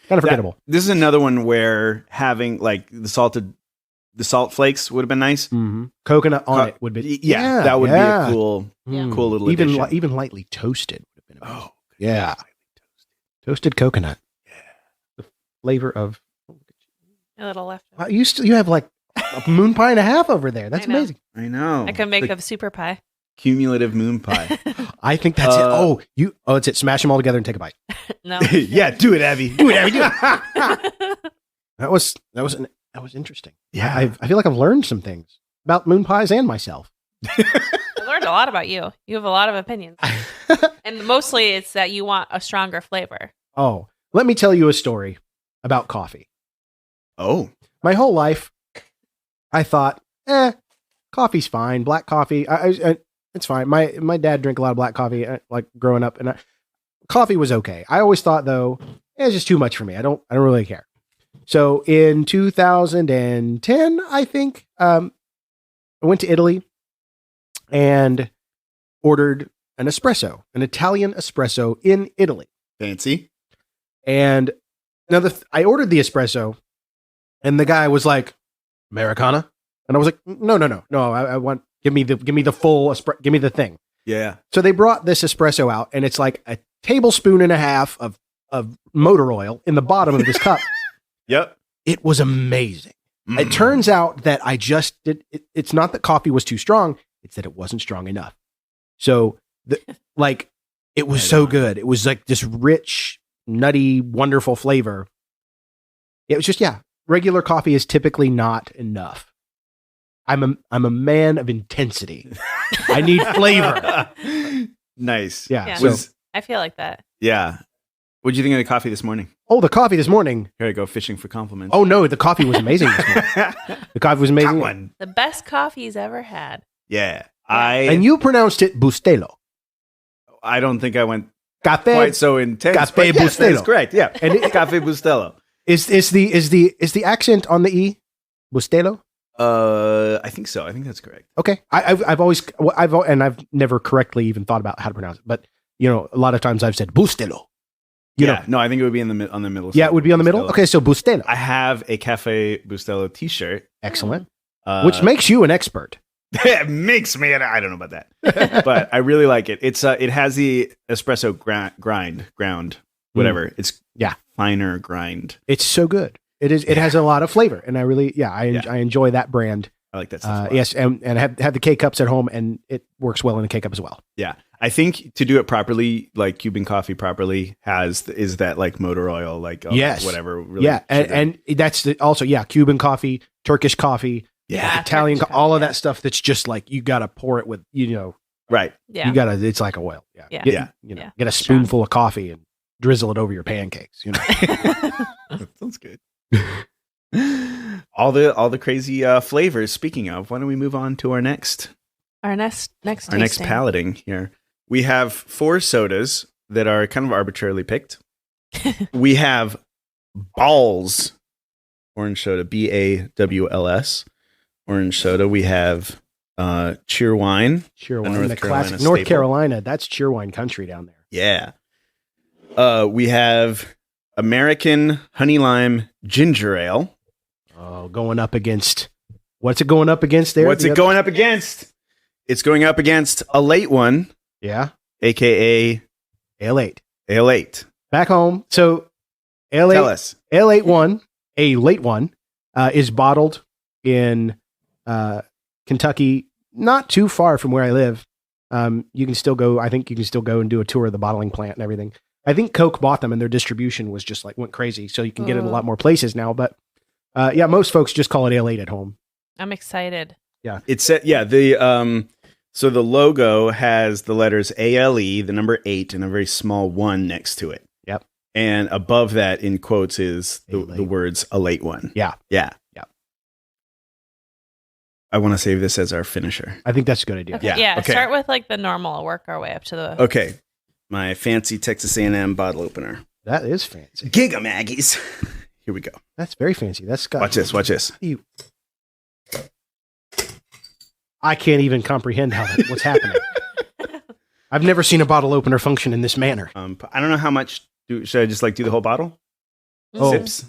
kind of forgettable. This is another one where having like the salt flakes would have been nice. Mm-hmm. Coconut on it would be. Yeah, that would be a cool Yeah. little even addition. even lightly toasted would have been amazing. Oh, Yeah. Toasted coconut. Yeah. The flavor of. A little left. Wow, you have like a moon pie and a half over there. That's I know. amazing. I know. I could make The a super pie. cumulative moon pie. I think that's it. It's it. Smash them all together and take a bite. No. Yeah, do it, Abby. Do it, Abby. Do it. That was interesting. Yeah. I feel like I've learned some things about moon pies and myself. I learned a lot about you. You have a lot of opinions. And mostly it's that you want a stronger flavor. Oh, let me tell you a story about coffee. Oh, My whole life, I thought, coffee's fine. Black coffee, it's fine. My dad drank a lot of black coffee, like growing up, and coffee was okay. I always thought though, it's just too much for me. I don't really care. So in 2010, I think, I went to Italy and ordered an Italian espresso in Italy. fancy. And now I ordered the espresso, and the guy was like, Americana, and I was like, no. I want give me the full give me the thing. Yeah. So they brought this espresso out, and it's like a tablespoon and a half of motor oil in the bottom of this cup. Yep. It was amazing. It turns out that I just did. It's not that coffee was too strong; it's that it wasn't strong enough. So it was so good. It was like this rich, nutty, wonderful flavor. It was just regular coffee is typically not enough. I'm a man of intensity. I need flavor. Nice. Yeah. Yeah. So, I feel like that. Yeah. What'd you think of the coffee this morning? the coffee this morning. Here I go fishing for compliments. Oh no, the coffee was amazing this morning. The coffee was amazing. Got one. The best coffee he's ever had. Yeah. And you pronounced it Bustelo. I don't think I went Cafe. quite so intense. Cafe but yes, Bustelo. that's correct. Yeah. And it- Cafe Bustelo. Is the accent on the E? Bustelo? I think so. I think that's correct. Okay. I've never correctly even thought about how to pronounce it, but a lot of times I've said Bustelo. No, I think it would be on the middle. Yeah, it would be on the middle. Bustelo. Okay, so Bustelo. I have a Cafe Bustelo t-shirt. Excellent. Which makes you an expert. It makes me. I don't know about that, but I really like it. It's it has the espresso ground, whatever. It's finer grind. It's so good. It is. It has a lot of flavor, and I really, I enjoy that brand I like that stuff. A lot. Yes, and have the K-Cups at home, and it works well in a K-Cup as well. Yeah. I think to do it properly, like Cuban coffee properly is that like motor oil, like yes. whatever. Really yeah, and that's also Cuban coffee, Turkish coffee, Italian, all of that stuff. That's just like you got to pour it with right. Yeah, you got to. It's like oil. Yeah. Get a spoonful of coffee and drizzle it over your pancakes. That sounds good. All the crazy flavors. Speaking of, why don't we move on to our next palating here? We have 4 sodas that are kind of arbitrarily picked. We have Balls orange soda, BAWLS orange soda. We have Cheerwine, Cheerwine, the classic North Carolina. That's Cheerwine country down there. Yeah. We have American Honey Lime Ginger Ale. Oh, going up against what's it going up against there? Going up against? It's going up against a late one. Yeah. AKA Ale8. Back home. So Ale8, Tell us. Ale8 one, a late one, is bottled in Kentucky, not too far from where I live. You can still go. I think you can still go and do a tour of the bottling plant and everything. I think Coke bought them and their distribution was just like went crazy. So you can get it in a lot more places now. But most folks just call it Ale8 at home. I'm excited. Yeah. So the logo has the letters ALE, the number 8, and a very small 1 next to it. Yep. And above that, in quotes, is the words "a late one." Yeah. I want to save this as our finisher. I think that's a good idea. Okay. Okay. Start with like the normal. Work our way up to the. Okay. My fancy Texas A&M bottle opener. That is fancy. Giga Maggies. Here we go. That's very fancy. That's got. Watch this. I can't even comprehend what's happening. I've never seen a bottle opener function in this manner. I don't know how much. Should I just do the whole bottle? Oh, Sips.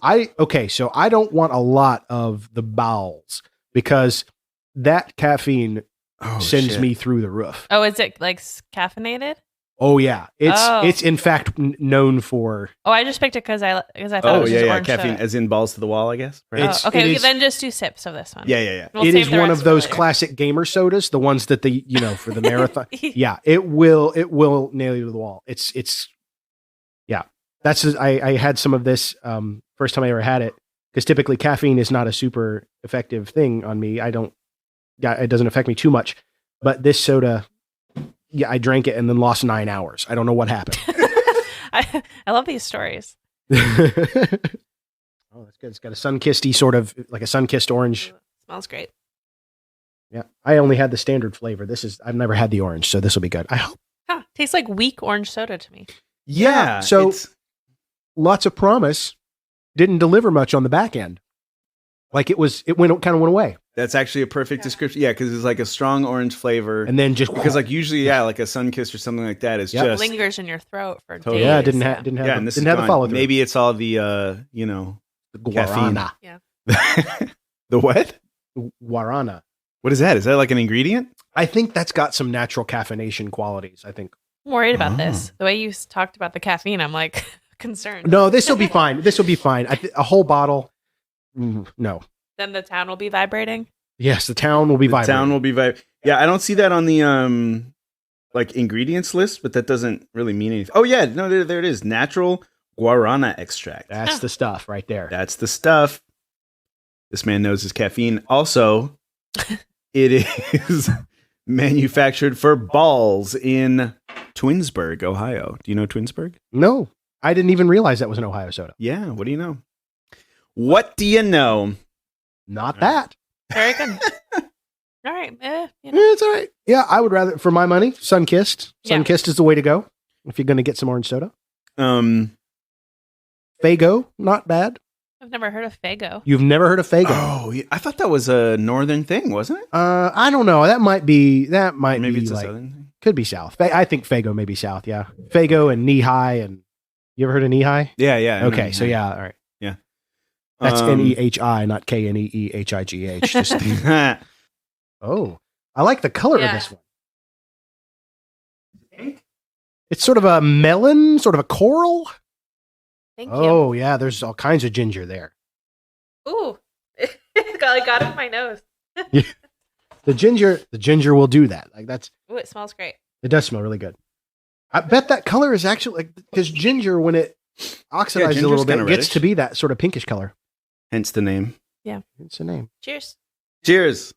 So I don't want a lot of the bowels because that caffeine sends me through the roof. Oh, is it like caffeinated? Oh yeah, it's in fact known for. Oh, I just picked it because I thought it was just orange caffeine soda. as in balls to the wall, I guess. Right? Okay, then just do sips of this one. Yeah. We'll it is one of those later. classic gamer sodas, the ones that for the marathon. Yeah, it will nail you to the wall. I had some of this first time I ever had it because typically caffeine is not a super effective thing on me. It doesn't affect me too much, but this soda. Yeah, I drank it and then lost 9 hours. I don't know what happened. I love these stories. Oh, that's good. It's got a sun-kissed sort of like a sun-kissed orange. Smells great. Yeah, I only had the standard flavor. I've never had the orange, so this will be good. I hope. Tastes like weak orange soda to me. Yeah. So lots of promise, didn't deliver much on the back end. Like it kind of went away. That's actually a perfect description. Yeah, because it's like a strong orange flavor, and then just because usually like a Sunkist or something like that is just lingers in your throat for totally. days. Yeah, didn't have the follow through. Maybe it's all the the guarana. Yeah. The what? Guarana. What is that? Is that like an ingredient? I think that's got some natural caffeination qualities. I think. I'm worried about this. The way you talked about the caffeine, I'm like concerned. No, this will be fine. A whole bottle. No. Then the town will be vibrating. Yes, the town will be vibrating. Yeah, I don't see that on the ingredients list, but that doesn't really mean anything. Oh yeah, no, there it is. Natural guarana extract. That's the stuff right there. That's the stuff. This man knows his caffeine. Also, it is manufactured for Balls in Twinsburg, Ohio. Do you know Twinsburg? No, I didn't even realize that was an Ohio soda. Yeah, what do you know? What do you know? Not that. Very good. All right. Yeah, it's all right. Yeah, I would rather, for my money, Sunkist. Sunkist is the way to go if you're going to get some orange soda. Fago, not bad. I've never heard of Fago. You've never heard of Fago? Oh, I thought that was a northern thing, wasn't it? I don't know. That might be maybe it's a southern thing. Could be south. I think Fago may be south. Yeah, Fago and Knee High, and you ever heard of Knee High? Yeah. Okay, so yeah, all right. Yeah, that's Nehi, not Knehigh. Oh, I like the color of this one. It's sort of a melon, sort of a coral. Thank you. Oh yeah, there's all kinds of ginger there. Ooh, got it in my nose. The ginger will do that. Like that's. Ooh, it smells great. It does smell really good. I bet that color is actually because ginger, when it oxidizes a little bit, kinda gets reddish. to be that sort of pinkish color. Hence the name. It's the name. Cheers. Cheers.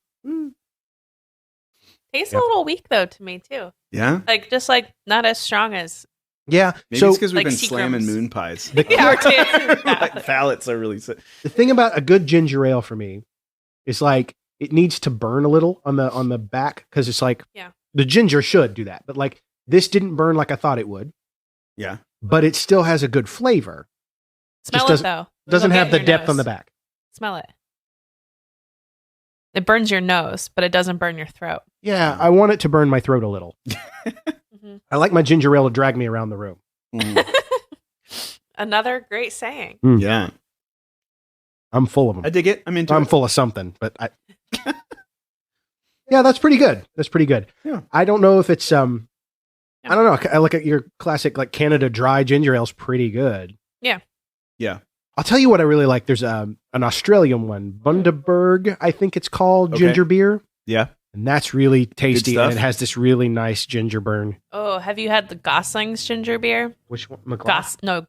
Tastes Yep. a little weak though to me too. Yeah. Like just like not as strong as. Yeah. Maybe so it's because we've like been slamming Seagram's. moon pies. Yeah, we're tasting Like, palates are really. the thing about a good ginger ale for me is like it needs to burn a little on the back because it's like the ginger should do that, but like this didn't burn like I thought it would. Yeah. But it still has a good flavor. Smell Just it though. Doesn't It'll have get the in depth your on the nose. back. Smell it. It burns your nose, but it doesn't burn your throat. Yeah, I want it to burn my throat a little. Mhm. I like my ginger ale to drag me around the room. Mhm. Another great saying. Yeah. I'm full of them. I dig it. I'm into I'm it. full of something, but yeah, that's pretty good. That's pretty good. Yeah. I don't know if it's I don't know. I look at your classic like Canada Dry ginger ale's pretty good. Yeah. I'll tell you what I really like. There's an Australian one, Bundaberg, I think it's called, Okay. ginger beer, Yeah. and that's really tasty, stuff. and it has this really nice ginger burn. Oh, have you had the Gosling's ginger beer? Which one? McLaughlin? No,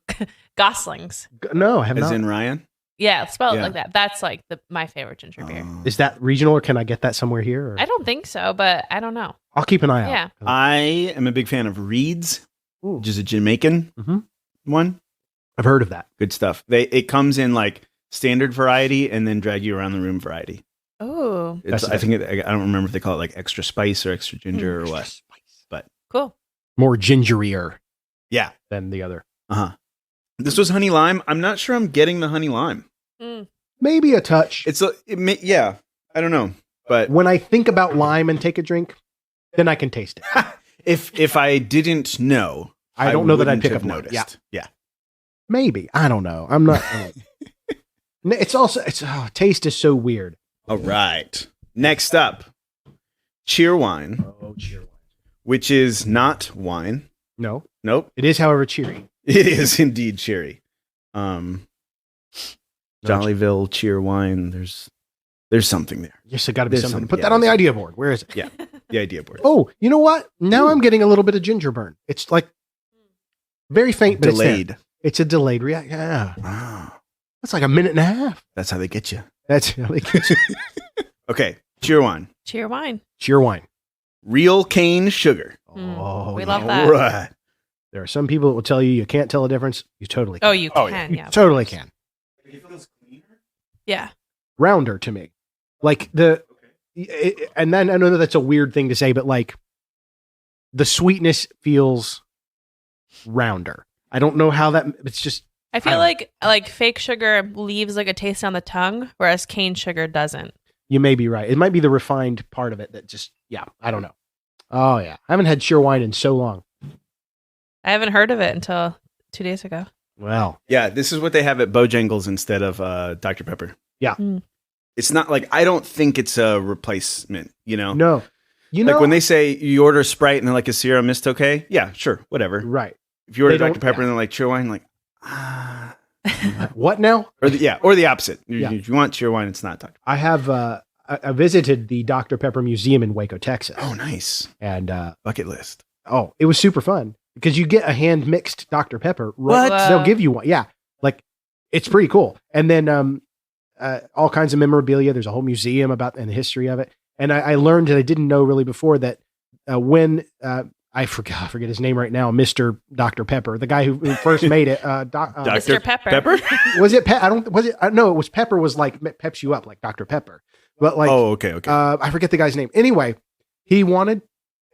Gosling's. No, I have As not. in Ryan. Yeah, spell it Yeah. like that. That's like my favorite ginger beer. Is that regional, or can I get that somewhere here? Or? I don't think so, but I don't know. I'll keep an eye out. Yeah. I am a big fan of Reed's, Ooh. which is a Jamaican Mhm. one. I've heard of that. Good stuff. It comes in like standard variety and then drag you around the room variety. Oh, It's, I don't remember if they call it like extra spice or extra ginger or what. But cool. More gingerier yeah. than the other. Uh-huh. This was honey lime. I'm not sure I'm getting the honey lime. Mm. Maybe a touch. Yeah. I don't know. But When I think about lime and take a drink, then I can taste it. if I didn't know, I don't know that I'd wouldn't pick have up lime. noticed. Yeah. Maybe. I don't know. I'm not. It's also, taste is so weird. All right. Next up, cheer wine, Oh, cheer wine. which is not wine. No, Nope. it is, however, cheery. It is indeed cherry. No, Jollyville cheer wine. There's something there. Yes, it got to be There's something. some- Put yeah, that on the there's- idea board. Where is it? Yeah. The idea board. Oh, you know what? Now I'm getting a little bit of ginger burn. It's like very faint, but Delayed. It's a delayed reaction. Yeah, Ah, that's like a minute and a half. that's how they get you. That's like Okay. Cheer wine. Cheer wine. cheer wine. Real cane sugar. Mm, we yeah. love that. All right. There are some people that will tell you can't tell the difference. You totally can. Oh, you Oh, can. You Yeah. totally can. Yeah. Rounder to me. Like and then I know that's a weird thing to say, but like the sweetness feels rounder. I don't know how that, it's just, I I feel don't like fake sugar leaves like a taste on the tongue, whereas cane sugar doesn't. you may be right. It might be the refined part of it that just, yeah, I don't know. Oh yeah. I haven't had cheer wine in so long. I haven't heard of it until 2 days ago. Well, Yeah. This is what they have at Bojangles instead of Dr. Pepper. Yeah. Mm. It's not like, I don't think it's a replacement, you know? no, you know, Like when they say you order a Sprite and they're like, is Sierra Mist okay? Yeah, sure. Whatever. right. If you order They Dr. don't- Pepper yeah. and they're like cheer wine, like, ah. What now? Or the opposite. Yeah. If you want cheer wine, it's not Dr. I have, I visited the Dr. Pepper Museum in Waco, Texas. Oh, nice. And, Bucket list. it was super fun because you get a hand mixed Dr. Pepper. What? They'll give you one. Yeah. Like it's pretty cool. And then, all kinds of memorabilia. There's a whole museum about and the history of it. And I learned that I didn't know really before that, when, I forget his name right now, Mr. Dr. Pepper, the guy who first made it, Mr. Pepper. was it no, it was Pepper was like peps you up like Dr. Pepper, but like, Oh, okay. I forget the guy's name. Anyway, he wanted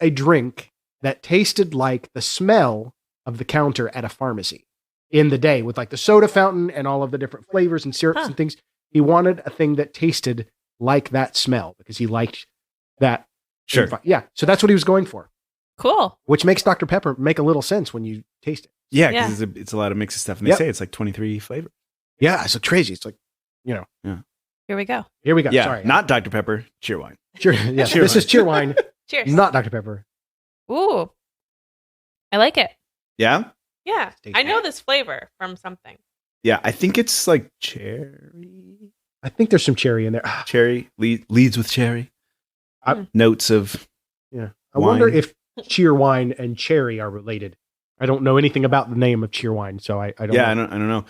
a drink that tasted like the smell of the counter at a pharmacy in the day with like the soda fountain and all of the different flavors and syrups and things. He wanted a thing that tasted like that smell because he liked that. Sure. Yeah. So that's what he was going for, Cool. which makes Dr. Pepper make a little sense when you taste it. Yeah, Yeah. because it's a lot of mix of stuff. And they Yep. say it's like 23 flavors. Yeah. It's crazy. It's like, Here we go. here we go. Yeah, Sorry. not Dr. Pepper, cheer wine. Cheer. Yeah. Cheer This wine. is cheer wine, Cheers. not Dr. Pepper. Ooh. I like it. Yeah? Yeah. Tasty. I know this flavor from something. Yeah, I think it's like cherry. I think there's some cherry in there. Cherry leads with cherry. Notes of I wine. wonder if Cheerwine and cherry are related. I don't know anything about the name of Cheerwine, so I don't know. I don't know.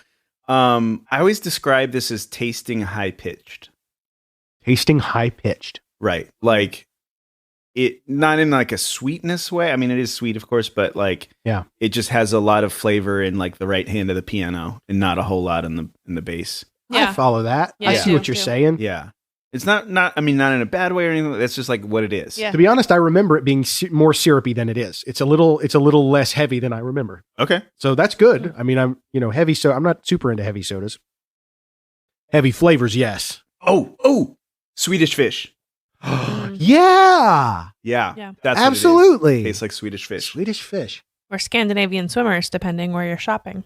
I always describe this as tasting high pitched. Tasting high-pitched. Right. Like it not in like a sweetness way. I mean, it is sweet, of course, but like it just has a lot of flavor in like the right hand of the piano and not a whole lot in the bass. I follow that. Yeah, I see what you're saying. Yeah. It's not in a bad way or anything. That's just like what it is. Yeah. To be honest, I remember it being more syrupy than it is. It's a little less heavy than I remember. Okay. So that's good. I mean, I'm heavy, so I'm not super into heavy sodas. Heavy flavors, yes. Oh, Swedish fish. Yeah. Yeah. That's Absolutely. What it is. Tastes like Swedish fish. Swedish fish. Or Scandinavian swimmers, depending where you're shopping.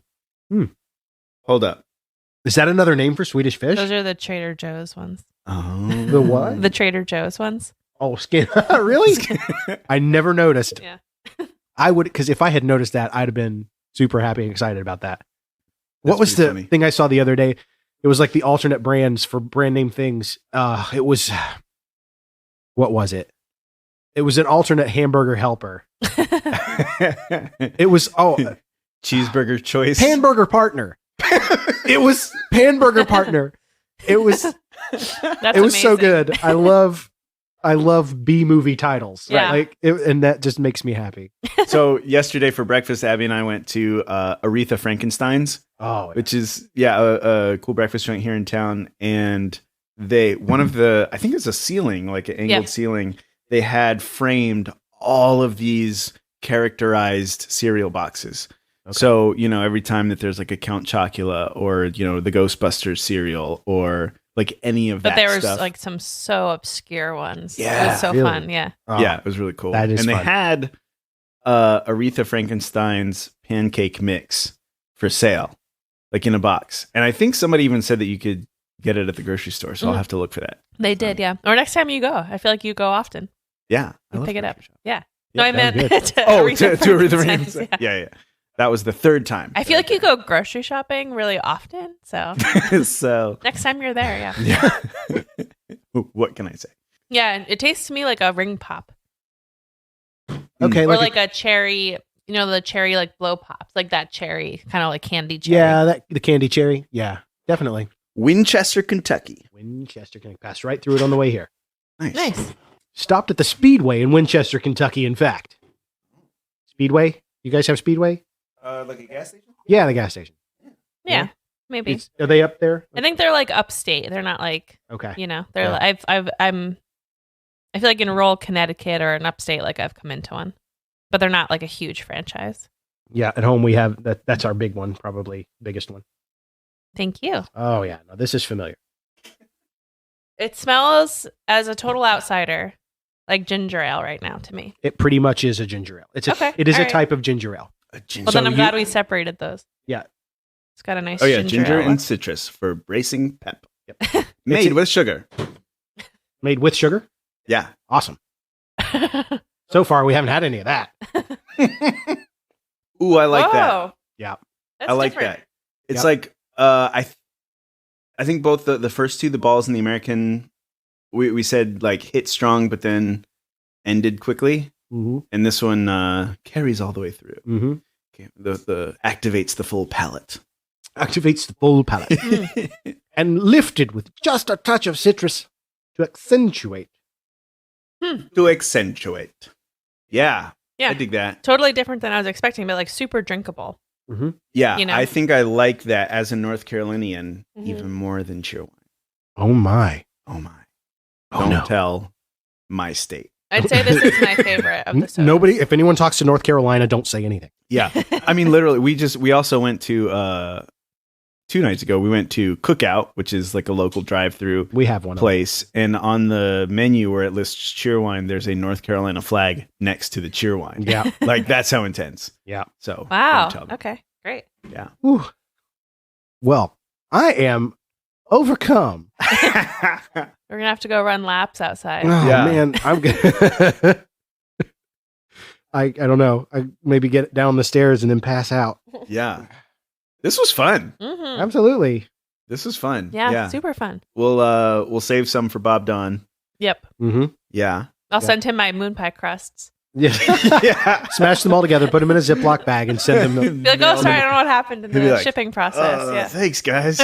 Hold up. Is that another name for Swedish fish? Those are the Trader Joe's ones. Oh. The what? The Trader Joe's ones. Oh, skin. Really? I never noticed. Yeah. I would, because if I had noticed that, I'd have been super happy and excited about that. What That's was pretty the funny. thing I saw the other day? It was like the alternate brands for brand name things. It was, what was it? It was an alternate hamburger helper. It was, cheeseburger choice. Panburger Partner. It was Panburger Partner. It was, That's it was so amazing. good. I love B movie titles. Yeah. And that just makes me happy. So yesterday for breakfast, Abby and I went to Aretha Frankenstein's, which is a cool breakfast joint here in town. And one of the, I think it was a ceiling, like an angled ceiling. They had framed all of these characterized cereal boxes. Okay. So, every time that there's like a Count Chocula or, the Ghostbusters cereal or like any of that But there was stuff. like some so obscure ones. Yeah. It was so Really? fun. Yeah. Yeah, it was really cool. That is and they fun. had Aretha Frankenstein's pancake mix for sale, like in a box. And I think somebody even said that you could get it at the grocery store. So I'll have to look for that. They did, yeah. Or next time you go. I feel like you go often. Yeah. I You love pick it up. grocery shop. Yeah. Yeah, No, I meant good. to Aretha Frankenstein's, Frankenstein. Yeah. That was the third time. I feel like you go grocery shopping really often. So So next time you're there, yeah. yeah. What can I say? Yeah, and it tastes to me like a ring pop. Okay. Or like a cherry, the cherry like blow pops, like that cherry, kind of like candy cherry. yeah, the candy cherry. Yeah, definitely. Winchester, Kentucky. Winchester, Kentucky. Passed right through it on the way here. Nice. Stopped at the Speedway in Winchester, Kentucky, in fact. Speedway? You guys have Speedway? Like a gas station? Yeah, the gas station. Yeah, maybe. Are they up there? I think they're like upstate. They're not like, Okay. they're Yeah. I feel like in rural Connecticut or in upstate, like I've come into one, but they're not like a huge franchise. Yeah, at home we have that. That's our big one, probably biggest one. Thank you. Oh yeah, no, this is familiar. It smells as a total outsider like ginger ale right now to me. It pretty much is a ginger ale. It is All a right. type of ginger ale. A ginger. Well, then I'm glad we separated those. Yeah. It's got a nice Oh yeah, ginger ginger ale. and citrus for bracing pep. Yep. Made with sugar. Made with sugar. Yeah. Awesome. So far, we haven't had any of that. Ooh, I like that. Whoa. Yeah. That's I like different. that. It's Yep. like I think both the first two, the balls and the American, we said like hit strong, but then ended quickly, Mm-hmm. and this one carries all the way through. Mm-hmm. Okay. The activates the full palate. Activates the full palate and lifted with just a touch of citrus to accentuate. To accentuate. Yeah. Yeah. I dig that. Totally different than I was expecting, but like super drinkable. Mm-hmm. Yeah, You know? I think I like that as a North Carolinian Mhm. even more than Cheerwine. Oh my! Oh my! Oh Don't no! tell my state. I'd say this is my favorite of the sodas. Nobody. If anyone talks to North Carolina, don't say anything. Yeah, I mean, literally, we also went to 2 nights ago. We went to Cookout, which is like a local drive-through We have one. place, and on the menu where it lists Cheerwine, there's a North Carolina flag next to the Cheerwine. Yeah. Like that's how intense. Yeah. So Wow. don't tell them. Okay. Great. Yeah. Whew. Well, I am overcome. We're gonna have to go run laps outside. Oh Yeah. man, I'm good. I don't know. I maybe get down the stairs and then pass out. Yeah. This was fun. Mm-hmm. Absolutely. This is fun. Yeah, super fun. We'll save some for Bob Don. Yep. Mm-hmm. Yeah. I'll send him my moon pie crusts. Yeah. Yeah. Smash them all together, put them in a Ziploc bag, and send them. Be like, oh, sorry, I don't know what happened in He'll be the like, shipping process. Yeah. Thanks, guys.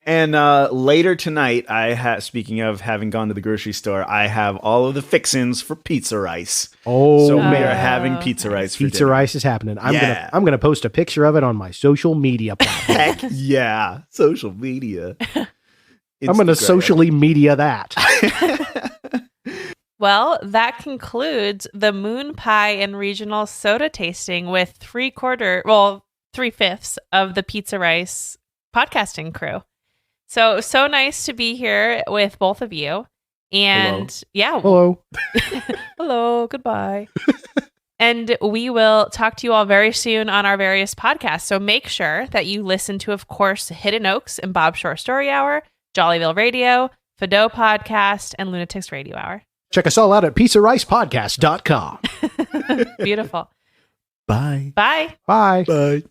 And later tonight, speaking of having gone to the grocery store, I have all of the fixins for pizza rice. Oh, So we man. are having pizza rice for Pizza dinner. rice is happening. I'm Yeah. gonna post a picture of it on my social media platform. Heck yeah. Social media. I'm gonna Instagram. socially media that. Well, that concludes the Moon Pie and Regional Soda tasting with 3/5 of the Pizza Rice podcasting crew. So nice to be here with both of you. And Hello. hello, goodbye. And we will talk to you all very soon on our various podcasts. So make sure that you listen to, of course, Hidden Oaks and Bob Shore Story Hour, Jollyville Radio, Fido Podcast, and Lunatics Radio Hour. Check us all out at pizzaricepodcast.com. Beautiful. Bye. Bye. Bye. Bye.